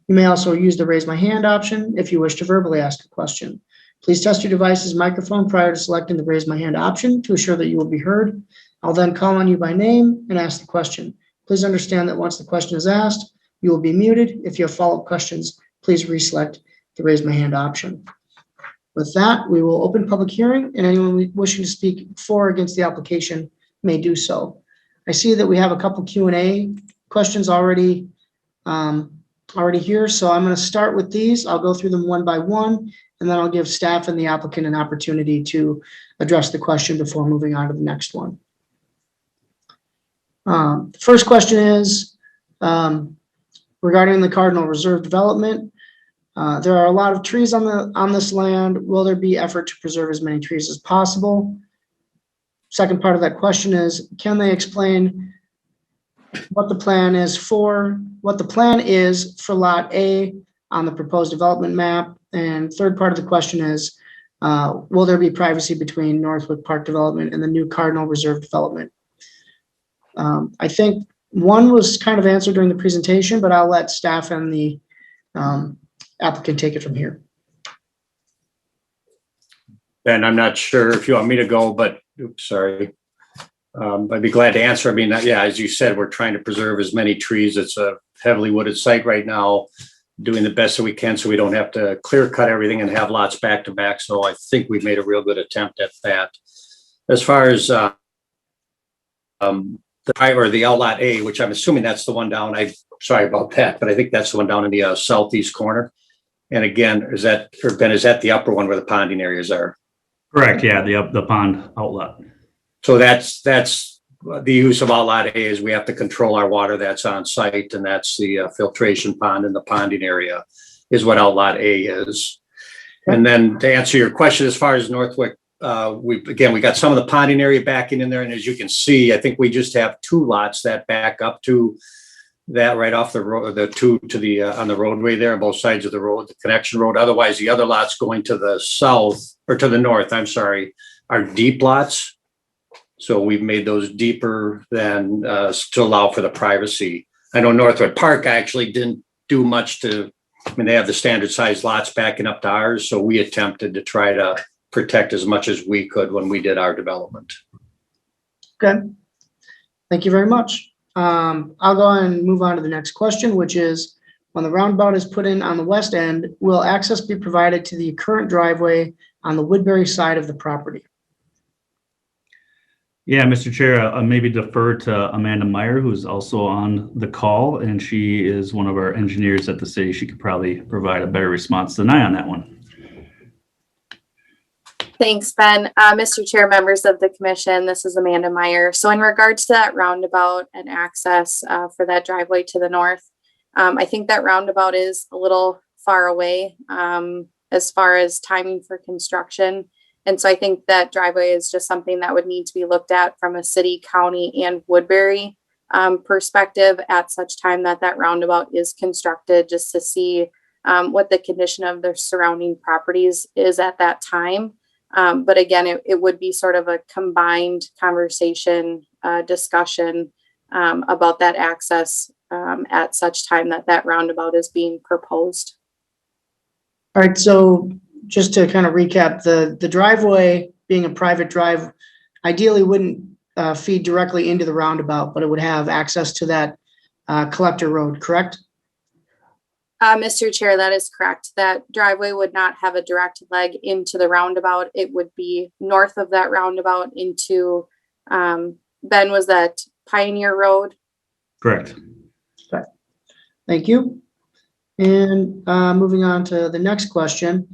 A: You may also use the raise my hand option if you wish to verbally ask a question. Please test your device's microphone prior to selecting the raise my hand option to assure that you will be heard. I'll then call on you by name and ask the question. Please understand that once the question is asked, you will be muted. If you have follow-up questions, please reselect the raise my hand option. With that, we will open public hearing, and anyone wishing to speak for or against the application may do so. I see that we have a couple Q&A questions already here, so I'm going to start with these. I'll go through them one by one, and then I'll give staff and the applicant an opportunity to address the question before moving on to the next one. First question is regarding the Cardinal Reserve development. There are a lot of trees on this land. Will there be effort to preserve as many trees as possible? Second part of that question is, can they explain what the plan is for Lot A on the proposed development map? And third part of the question is, will there be privacy between Northwick Park development and the new Cardinal Reserve development? I think one was kind of answered during the presentation, but I'll let staff and the applicant take it from here.
H: Ben, I'm not sure if you want me to go, but oops, sorry. I'd be glad to answer. I mean, yeah, as you said, we're trying to preserve as many trees. It's a heavily wooded site right now, doing the best that we can so we don't have to clear cut everything and have lots back to back. So I think we've made a real good attempt at that. As far as the Outlot A, which I'm assuming that's the one down, I'm sorry about that, but I think that's the one down in the southeast corner. And again, is that the upper one where the ponding areas are?
B: Correct. Yeah, the pond outlet.
H: So that's the use of Outlot A is we have to control our water that's on site, and that's the filtration pond in the ponding area is what Outlot A is. And then to answer your question, as far as Northwick, we got some of the ponding area backing in there, and as you can see, I think we just have two lots that back up to that right off the road, the two to the on the roadway there on both sides of the road, the connection road. Otherwise, the other lots going to the south or to the north, I'm sorry, are deep lots. So we've made those deeper than to allow for the privacy. I know Northwood Park actually didn't do much they have the standard size lots backing up to ours. So we attempted to try to protect as much as we could when we did our development.
A: Okay. Thank you very much. I'll go and move on to the next question, which is, when the roundabout is put in on the west end, will access be provided to the current driveway on the Woodbury side of the property?
B: Yeah, Mr. Chair, I'll maybe defer to Amanda Meyer, who's also on the call, and she is one of our engineers at the city. She could probably provide a better response than I on that one.
I: Thanks, Ben. Mr. Chair, members of the commission, this is Amanda Meyer. So in regards to that roundabout and access for that driveway to the north, I think that roundabout is a little far away as far as timing for construction. And so I think that driveway is just something that would need to be looked at from a city, county, and Woodbury perspective at such time that that roundabout is constructed, just to see what the condition of the surrounding properties is at that time. But again, it would be sort of a combined conversation, discussion about that access at such time that that roundabout is being proposed.
A: All right, so just to kind of recap, the driveway being a private drive ideally wouldn't feed directly into the roundabout, but it would have access to that collector road, correct?
I: Mr. Chair, that is correct. That driveway would not have a direct leg into the roundabout. It would be north of that roundabout into, Ben, was that Pioneer Road?
B: Correct.
A: Okay. Thank you. And moving on to the next question.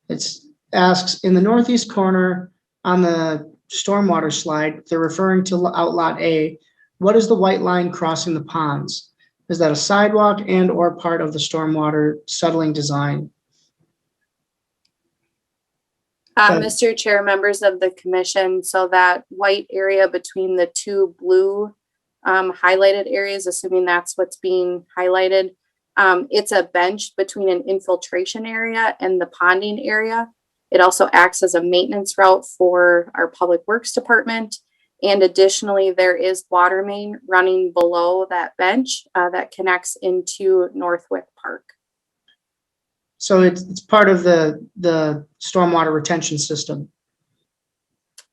A: It asks, in the northeast corner on the stormwater slide, they're referring to Outlot A. What is the white line crossing the ponds? Is that a sidewalk and or part of the stormwater settling design?
I: Mr. Chair, members of the commission, so that white area between the two blue highlighted areas, assuming that's what's being highlighted, It's a bench between an infiltration area and the ponding area. It also acts as a maintenance route for our Public Works Department. And additionally, there is water main running below that bench that connects into Northwick Park.
A: So it's part of the stormwater retention system.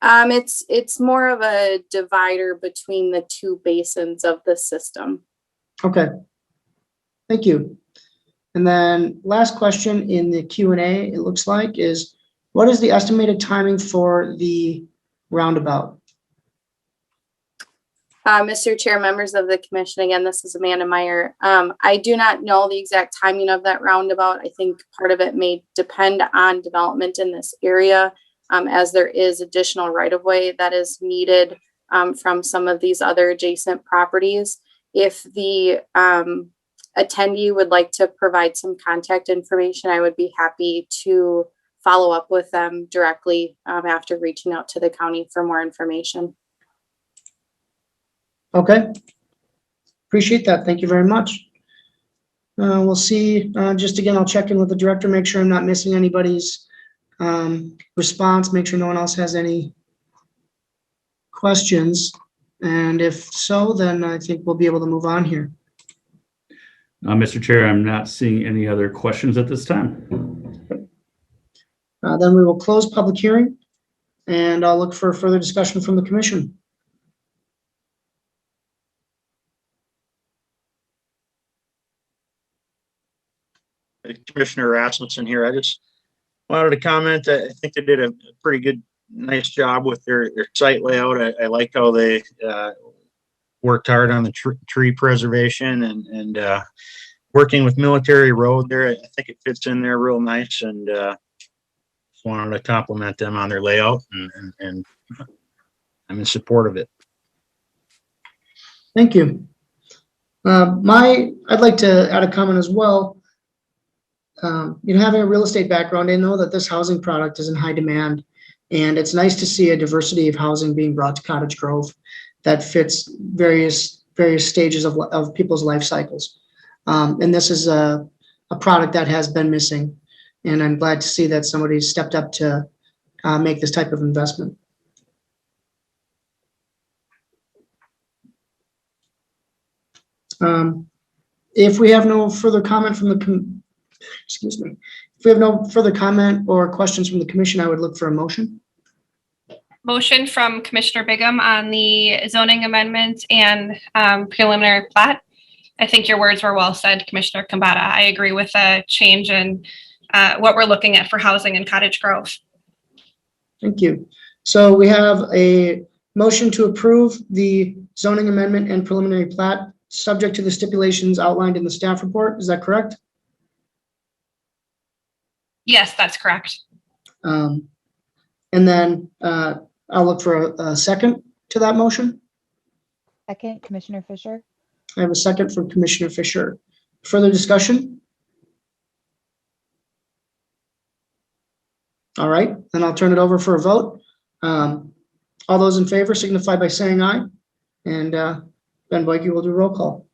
I: It's more of a divider between the two basins of the system.
A: Okay. Thank you. And then last question in the Q&A, it looks like, is what is the estimated timing for the roundabout?
I: Mr. Chair, members of the commission, again, this is Amanda Meyer. I do not know the exact timing of that roundabout. I think part of it may depend on development in this area, as there is additional right-of-way that is needed from some of these other adjacent properties. If the attendee would like to provide some contact information, I would be happy to follow up with them directly after reaching out to the county for more information.
A: Okay. Appreciate that. Thank you very much. We'll see. Just again, I'll check in with the director, make sure I'm not missing anybody's response, make sure no one else has any questions. And if so, then I think we'll be able to move on here.
B: Mr. Chair, I'm not seeing any other questions at this time.
A: Then we will close public hearing and I'll look for further discussion from the commission.
G: Commissioner Rasmussen here. I just wanted to comment that I think they did a pretty good, nice job with their site layout. I like how they worked hard on the tree preservation and working with Military Road there. I think it fits in there real nice, and just wanted to compliment them on their layout, and I'm in support of it.
A: Thank you. I'd like to add a comment as well. Having a real estate background, I know that this housing product is in high demand, and it's nice to see a diversity of housing being brought to Cottage Grove that fits various stages of people's life cycles. And this is a product that has been missing, and I'm glad to see that somebody stepped up to make this type of investment. If we have no further comment from the if we have no further comment or questions from the commission, I would look for a motion.
J: Motion from Commissioner Bigham on the zoning amendment and preliminary plat. I think your words were well said, Commissioner Kambata. I agree with the change in what we're looking at for housing in Cottage Grove.
A: Thank you. So we have a motion to approve the zoning amendment and preliminary plat subject to the stipulations outlined in the staff report. Is that correct?
J: Yes, that's correct.
A: And then I'll look for a second to that motion.
C: Second, Commissioner Fisher.
A: I have a second from Commissioner Fisher. Further discussion? All right, then I'll turn it over for a vote. All those in favor signify by saying aye. And Ben Boyke will do roll call.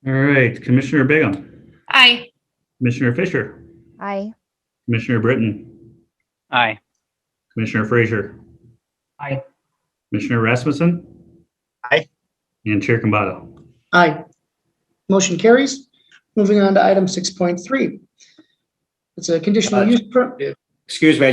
B: All right, Commissioner Bigham.
J: Aye.
B: Commissioner Fisher.
C: Aye.
B: Commissioner Britton.
K: Aye.
B: Commissioner Frazier.
D: Aye.
B: Commissioner Rasmussen.
G: Aye.
B: And Chair Kambata.
A: Aye. Motion carries. Moving on to item 6.3. It's a conditional use permit.
H: Excuse me,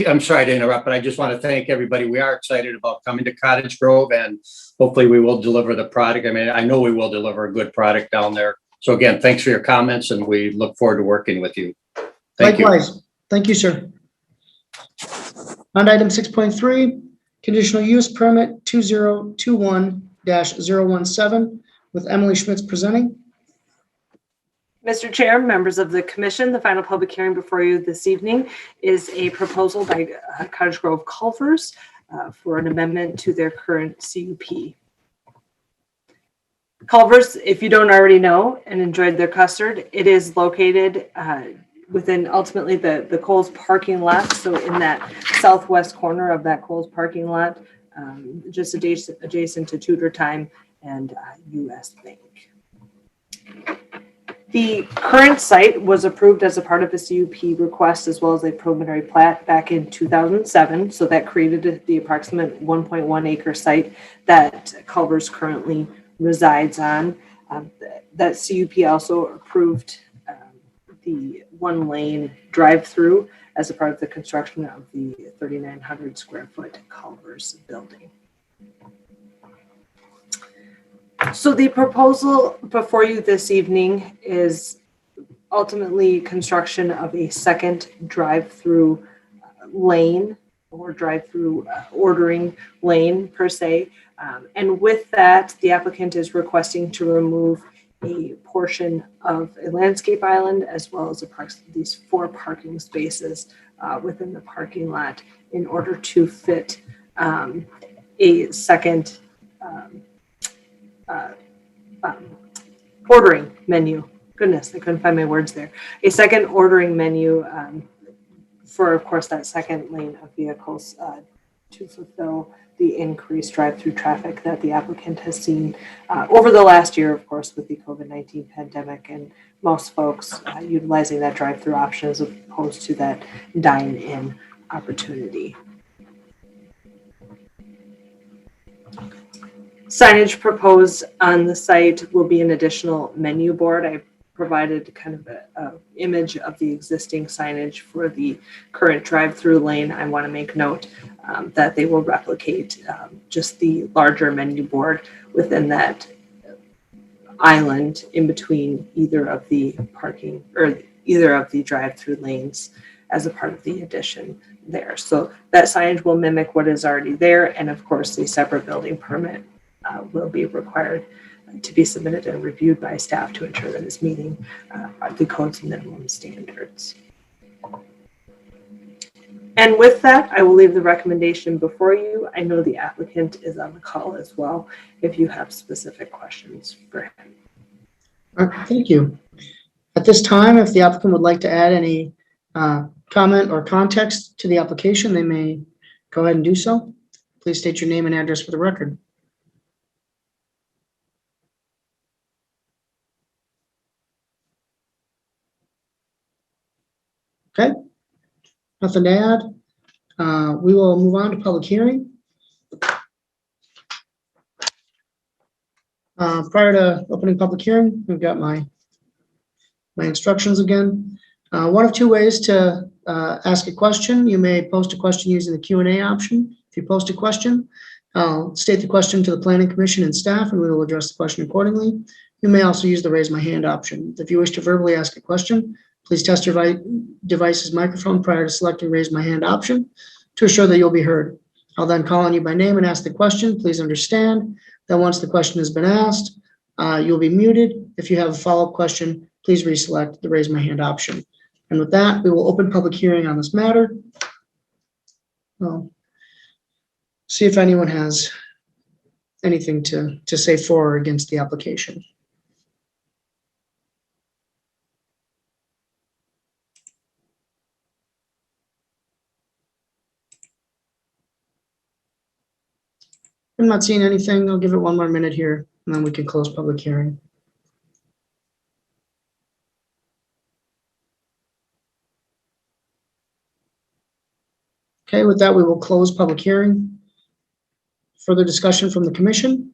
H: I'm sorry to interrupt, but I just want to thank everybody. We are excited about coming to Cottage Grove, and hopefully we will deliver the product. I mean, I know we will deliver a good product down there. So again, thanks for your comments, and we look forward to working with you. Thank
A: Likewise.
H: you.
A: Thank you, sir. On to item 6.3, conditional use permit 2021-017 with Emily Schmitz presenting.
E: Mr. Chair, members of the commission, the final public hearing before you this evening is a proposal by Cottage Grove Culvers for an amendment to their current CUP. Culvers, if you don't already know and enjoyed their custard, it is located within ultimately the Kohl's parking lot. So in that southwest corner of that Kohl's parking lot, just adjacent to Tudor Time and US Bank. The current site was approved as a part of a CUP request as well as a preliminary plat back in 2007. So that created the approximate 1.1 acre site that Culver's currently resides on. That CUP also approved the 1-lane drive-through as a part of the construction of the 3,900 square foot Culver's building. So the proposal before you this evening is ultimately construction of a second drive-through lane or drive-through ordering lane per se. And with that, the applicant is requesting to remove a portion of a landscape island as well as approximately these 4 parking spaces within the parking lot in order to fit a second ordering menu. Goodness, I couldn't find my words there. A second ordering menu for, of course, that second lane of vehicles to fulfill the increased drive-through traffic that the applicant has seen over the last year, of course, with the COVID-19 pandemic, and most folks utilizing that drive-through option as opposed to that dine-in opportunity. Signage proposed on the site will be an additional menu board. I provided kind of an image of the existing signage for the current drive-through lane. I want to make note that they will replicate just the larger menu board within that island in between either of the parking or either of the drive-through lanes as a part of the addition there. So that signage will mimic what is already there, and of course the separate building permit will be required to be submitted and reviewed by staff to ensure that it's meeting the code's minimum standards. And with that, I will leave the recommendation before you. I know the applicant is on the call as well if you have specific questions for him.
A: Thank you. At this time, if the applicant would like to add any comment or context to the application, they may go ahead and do so. Please state your name and address for the record. Okay, nothing to add. We will move on to public hearing. Prior to opening public hearing, we've got my instructions again. One of 2 ways to ask a question. You may post a question using the Q&A option. If you post a question, I'll state the question to the Planning Commission and staff, and we will address the question accordingly. You may also use the raise my hand option. If you wish to verbally ask a question, please test your device's microphone prior to selecting raise my hand option to assure that you'll be heard. I'll then call on you by name and ask the question. Please understand that once the question has been asked, you'll be muted. If you have a follow-up question, please reselect the raise my hand option. And with that, we will open public hearing on this matter. Well, see if anyone has anything to say for or against the application. I'm not seeing anything. I'll give it 1 more minute here, and then we can close public hearing. Okay, with that, we will close public hearing. Further discussion from the commission?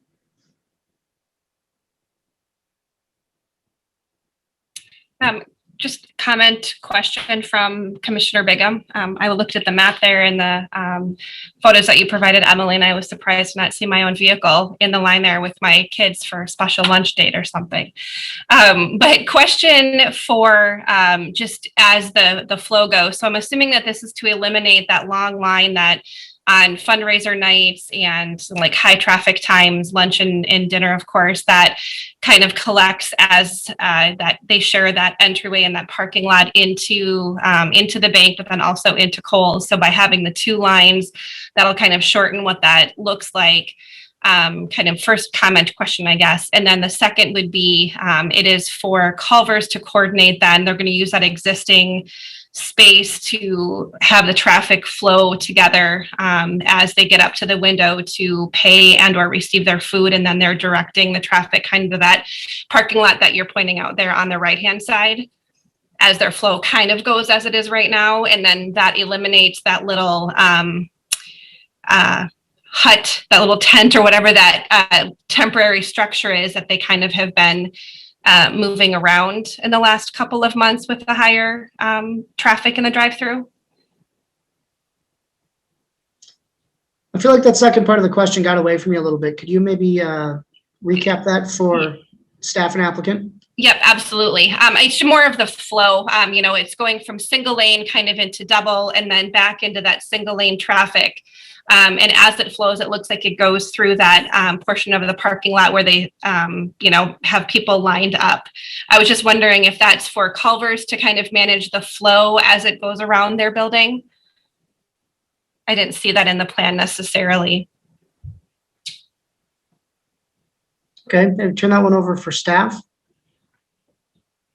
J: Just comment question from Commissioner Bigham. I looked at the map there and the photos that you provided, Emily, and I was surprised to not see my own vehicle in the line there with my kids for a special lunch date or something. But question for just as the flow goes. So I'm assuming that this is to eliminate that long line that on fundraiser nights and like high traffic times, lunch and dinner, of course, that kind of collects as that they share that entryway and that parking lot into the bank, but then also into Kohl's. So by having the 2 lines, that'll kind of shorten what that looks like. Kind of first comment question, I guess. And then the second would be, it is for Culver's to coordinate then. They're going to use that existing space to have the traffic flow together as they get up to the window to pay and or receive their food, and then they're directing the traffic kind of that parking lot that you're pointing out there on the right hand side as their flow kind of goes as it is right now. And then that eliminates that little hut, that little tent or whatever that temporary structure is that they kind of have been moving around in the last couple of months with the higher traffic in the drive-through.
A: I feel like that second part of the question got away from you a little bit. Could you maybe recap that for staff and applicant?
J: Yep, absolutely. It's more of the flow. It's going from single lane kind of into double and then back into that single lane traffic. And as it flows, it looks like it goes through that portion of the parking lot where they, have people lined up. I was just wondering if that's for Culver's to kind of manage the flow as it goes around their building. I didn't see that in the plan necessarily.
A: Okay, turn that one over for staff.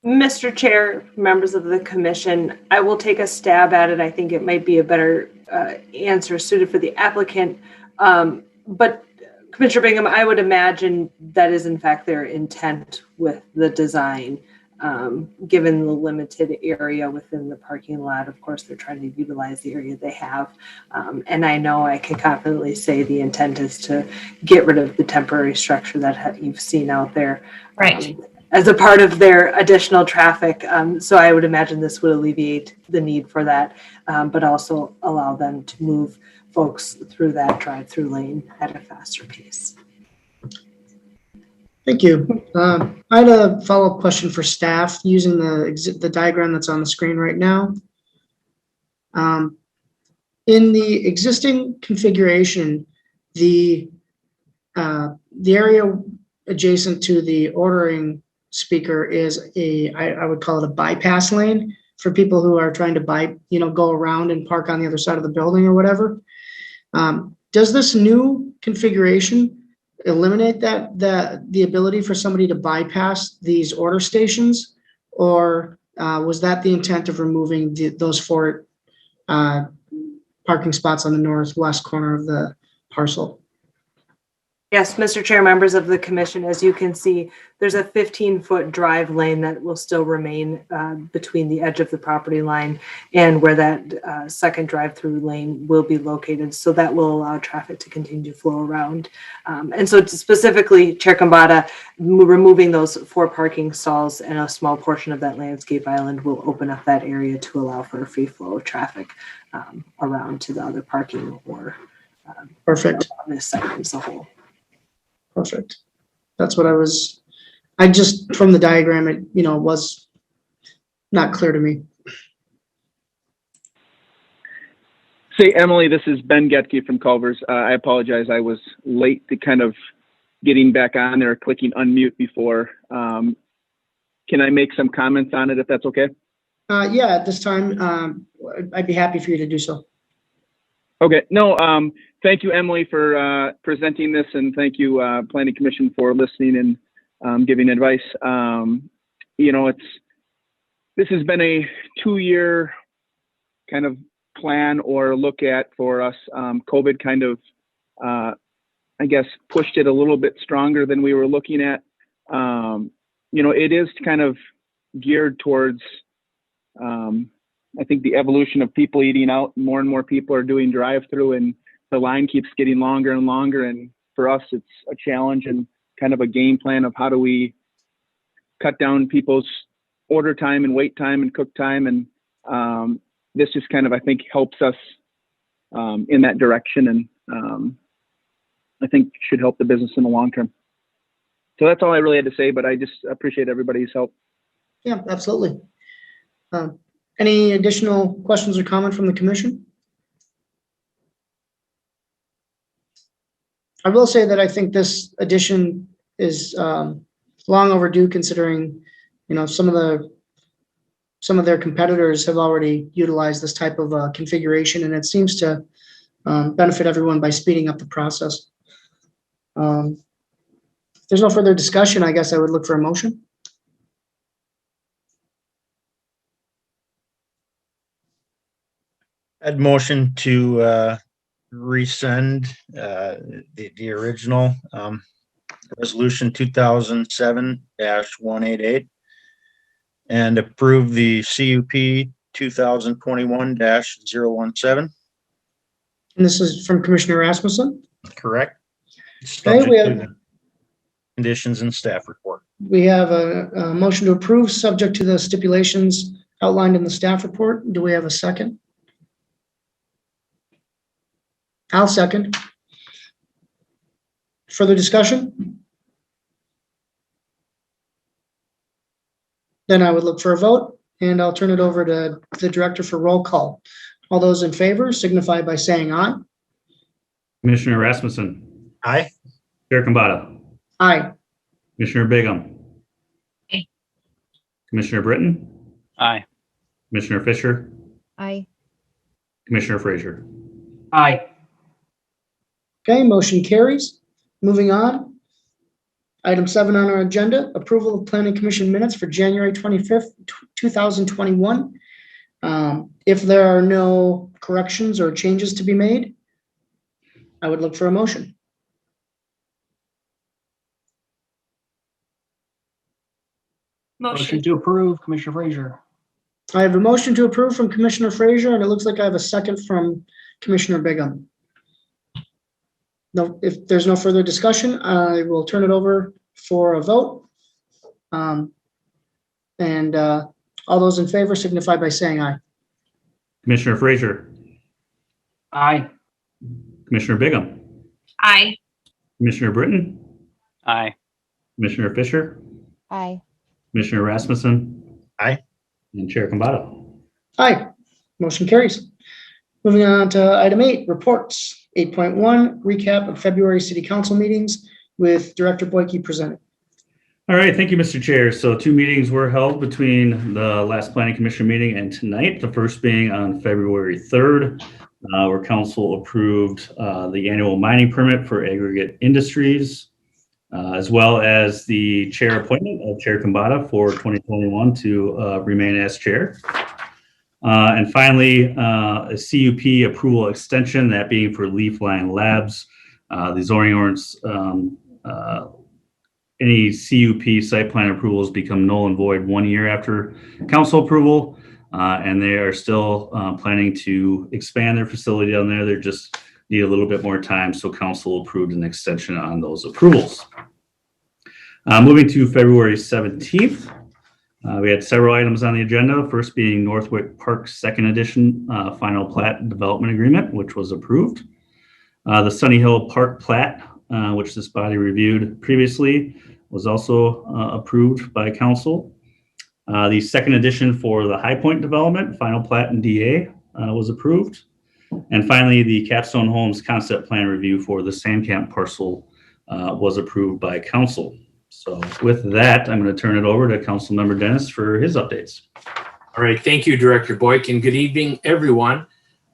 E: Mr. Chair, members of the commission, I will take a stab at it. I think it might be a better answer suited for the applicant. But Commissioner Bingham, I would imagine that is in fact their intent with the design, given the limited area within the parking lot. Of course, they're trying to utilize the area they have. And I know I can confidently say the intent is to get rid of the temporary structure that you've seen out there.
J: Right.
E: As a part of their additional traffic. So I would imagine this would alleviate the need for that, but also allow them to move folks through that drive-through lane at a faster pace.
A: Thank you. I had a follow-up question for staff using the diagram that's on the screen right now. In the existing configuration, the area adjacent to the ordering speaker is I would call it a bypass lane for people who are trying to go around and park on the other side of the building or whatever. Does this new configuration eliminate the ability for somebody to bypass these order stations, or was that the intent of removing those 4 parking spots on the northwest corner of the parcel?
E: Yes, Mr. Chair, members of the commission, as you can see, there's a 15-foot drive lane that will still remain between the edge of the property line and where that second drive-through lane will be located. So that will allow traffic to continue to flow around. And so specifically, Chair Kambata, removing those 4 parking stalls and a small portion of that landscape island will open up that area to allow for a free flow of traffic around to the other parking or
A: Perfect.
E: on this site as a whole.
A: Perfect. That's what I just, from the diagram, it, was not clear to me.
K: Say, Emily, this is Ben Getke from Culver's. I apologize. I was late to kind of getting back on there, clicking unmute before. Can I make some comments on it if that's okay?
A: Yeah, at this time, I'd be happy for you to do so.
K: Okay. No, thank you, Emily, for presenting this, and thank you, Planning Commission, for listening and giving advice. This has been a 2-year kind of plan or look at for us. COVID kind of, I guess, pushed it a little bit stronger than we were looking at. It is kind of geared towards, I think, the evolution of people eating out. More and more people are doing drive-through, and the line keeps getting longer and longer. And for us, it's a challenge and kind of a game plan of how do we cut down people's order time and wait time and cook time. And this just kind of, I think, helps us in that direction, and I think should help the business in the long term. So that's all I really had to say, but I just appreciate everybody's help.
A: Yeah, absolutely. Any additional questions or comment from the commission? I will say that I think this addition is long overdue, considering some of their competitors have already utilized this type of configuration, and it seems to benefit everyone by speeding up the process. If there's no further discussion, I guess I would look for a motion.
G: I'd motion to rescind the original resolution 2007-188 and approve the CUP 2021-017.
A: And this is from Commissioner Rasmussen.
G: Correct.
A: Okay, we
G: Subject to
A: have,
G: the conditions in staff report.
A: we have a motion to approve, subject to the stipulations outlined in the staff report. Do we have a second? I'll second. Further discussion? Then I would look for a vote, and I'll turn it over to the director for roll call. All those in favor signify by saying aye.
B: Commissioner Rasmussen,
G: Aye.
B: Chair Kambata,
A: Aye.
B: Commissioner Bigum.
J: Aye.
B: Commissioner Britton,
L: Aye.
B: Commissioner Fisher,
C: Aye.
B: Commissioner Frazier.
D: Aye.
A: Okay, motion carries. Moving on. Item 7 on our agenda, approval of planning commission minutes for January 25th, 2021. If there are no corrections or changes to be made, I would look for a motion.
J: Motion.
D: Motion to approve, Commissioner Frazier.
A: I have a motion to approve from Commissioner Frazier, and it looks like I have a second from Commissioner Bigum. No, if there's no further discussion, I will turn it over for a vote. All those in favor signify by saying aye.
B: Commissioner Frazier,
D: Aye.
B: Commissioner Bigum,
J: Aye.
B: Commissioner Britton,
L: Aye.
B: Commissioner Fisher,
C: Aye.
B: Commissioner Rasmussen.
G: Aye.
B: And Chair Kambata.
A: Aye. Motion carries. Moving on to item 8, reports. 8.1, recap of February City Council meetings with Director Boyke presenting.
B: All right, thank you, Mr. Chair. So 2 meetings were held between the last Planning Commission meeting and tonight, the first being on February 3rd, where council approved the annual mining permit for Aggregate Industries, as well as the chair appointment of Chair Kambata for 2021 to remain as chair. And finally, a CUP approval extension, that being for Leafline Labs. The zoning ordinance, any CUP site plan approvals become null and void 1 year after council approval. And they are still planning to expand their facility down there. They just need a little bit more time. So council approved an extension on those approvals. Moving to February 17th. We had several items on the agenda, first being Northwick Park Second Edition Final Plat Development Agreement, which was approved. The Sunny Hill Park Plat, which this body reviewed previously, was also approved by council. The second edition for the High Point Development, Final Plat and DA, was approved. And finally, the Capstone Homes Concept Plan Review for the Sandcamp parcel was approved by council. So with that, I'm going to turn it over to Councilmember Dennis for his updates.
M: All right. Thank you, Director Boyke, and good evening, everyone.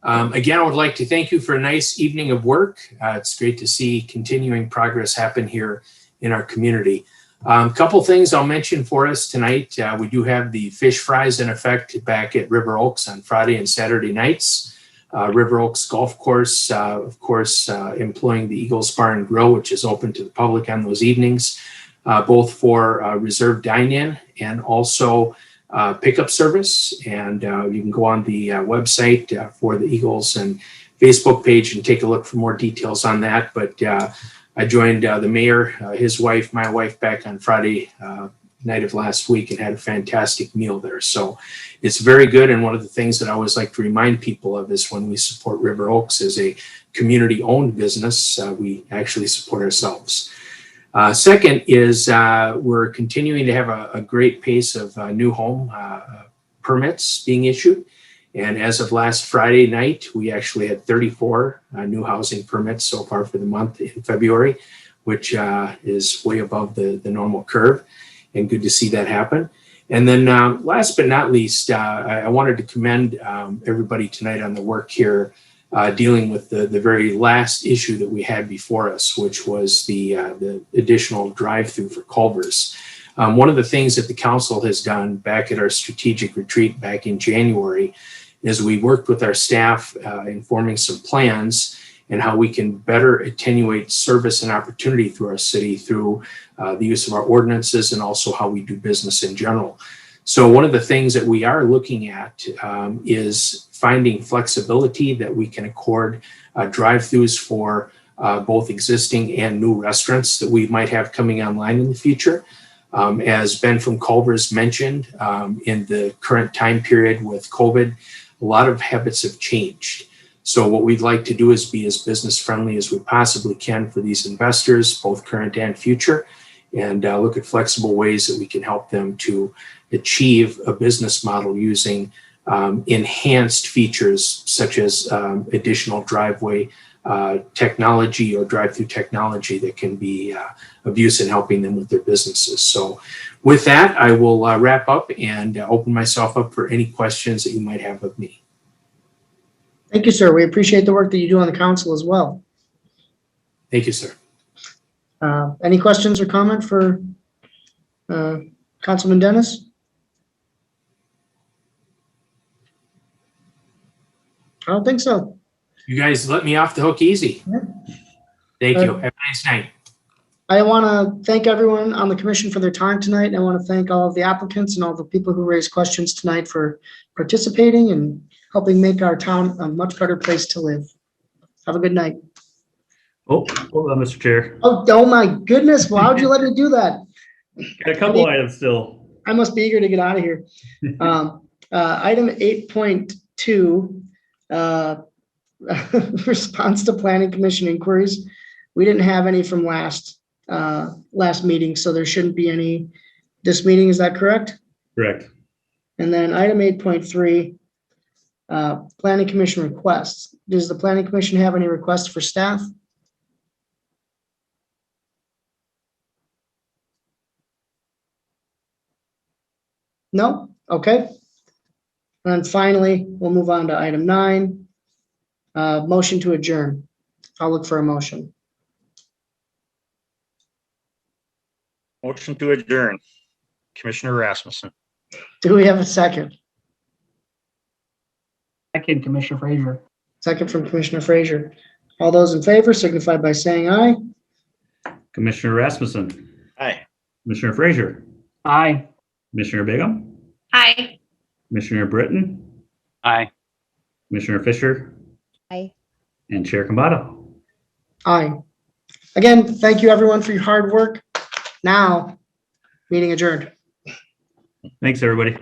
M: Again, I would like to thank you for a nice evening of work. It's great to see continuing progress happen here in our community. A couple things I'll mention for us tonight. We do have the fish fries in effect back at River Oaks on Friday and Saturday nights. River Oaks Golf Course, of course, employing the Eagles Bar and Grill, which is open to the public on those evenings. Both for reserved dine-in and also pickup service. And you can go on the website for the Eagles and Facebook page and take a look for more details on that. But I joined the mayor, his wife, my wife back on Friday night of last week and had a fantastic meal there. So it's very good. And one of the things that I always like to remind people of is when we support River Oaks as a community-owned business, we actually support ourselves. Second is we're continuing to have a great pace of new home permits being issued. And as of last Friday night, we actually had 34 new housing permits so far for the month in February, which is way above the normal curve, and good to see that happen. And then last but not least, I wanted to commend everybody tonight on the work here dealing with the very last issue that we had before us, which was the additional drive-through for Culver's. One of the things that the council has done back at our strategic retreat back in January as we worked with our staff in forming some plans and how we can better attenuate service and opportunity through our city through the use of our ordinances and also how we do business in general. So one of the things that we are looking at is finding flexibility that we can accord drive-throughs for both existing and new restaurants that we might have coming online in the future. As Ben from Culver has mentioned, in the current time period with COVID, a lot of habits have changed. So what we'd like to do is be as business friendly as we possibly can for these investors, both current and future, and look at flexible ways that we can help them to achieve a business model using enhanced features such as additional driveway technology or drive-through technology that can be of use in helping them with their businesses. So with that, I will wrap up and open myself up for any questions that you might have of me.
A: Thank you, sir. We appreciate the work that you do on the council as well.
M: Thank you, sir.
A: Any questions or comment for Councilman Dennis? I don't think so.
M: You guys let me off the hook easy.
A: Yeah.
M: Thank you. Have a nice night.
A: I want to thank everyone on the commission for their time tonight. And I want to thank all of the applicants and all the people who raised questions tonight for participating and helping make our town a much better place to live. Have a good night.
B: Oh, hold on, Mr. Chair.
A: Oh my goodness. Why would you let me do that?
B: Got a couple items still.
A: I must be eager to get out of here. Item 8.2, response to planning commission inquiries. We didn't have any from last meeting, so there shouldn't be any this meeting. Is that correct?
B: Correct.
A: And then item 8.3, planning commission requests. Does the planning commission have any requests for staff? No? Okay. And finally, we'll move on to item 9, motion to adjourn. I'll look for a motion.
G: Motion to adjourn. Commissioner Rasmussen.
A: Do we have a second?
D: Second, Commissioner Frazier.
A: Second from Commissioner Frazier. All those in favor signify by saying aye.
B: Commissioner Rasmussen.
G: Aye.
B: Commissioner Frazier.
D: Aye.
B: Commissioner Bigham.
J: Aye.
B: Commissioner Britton.
K: Aye.
B: Commissioner Fisher.
C: Aye.
B: And Chair Kambata.
A: Aye. Again, thank you everyone for your hard work. Now, meeting adjourned.
B: Thanks, everybody.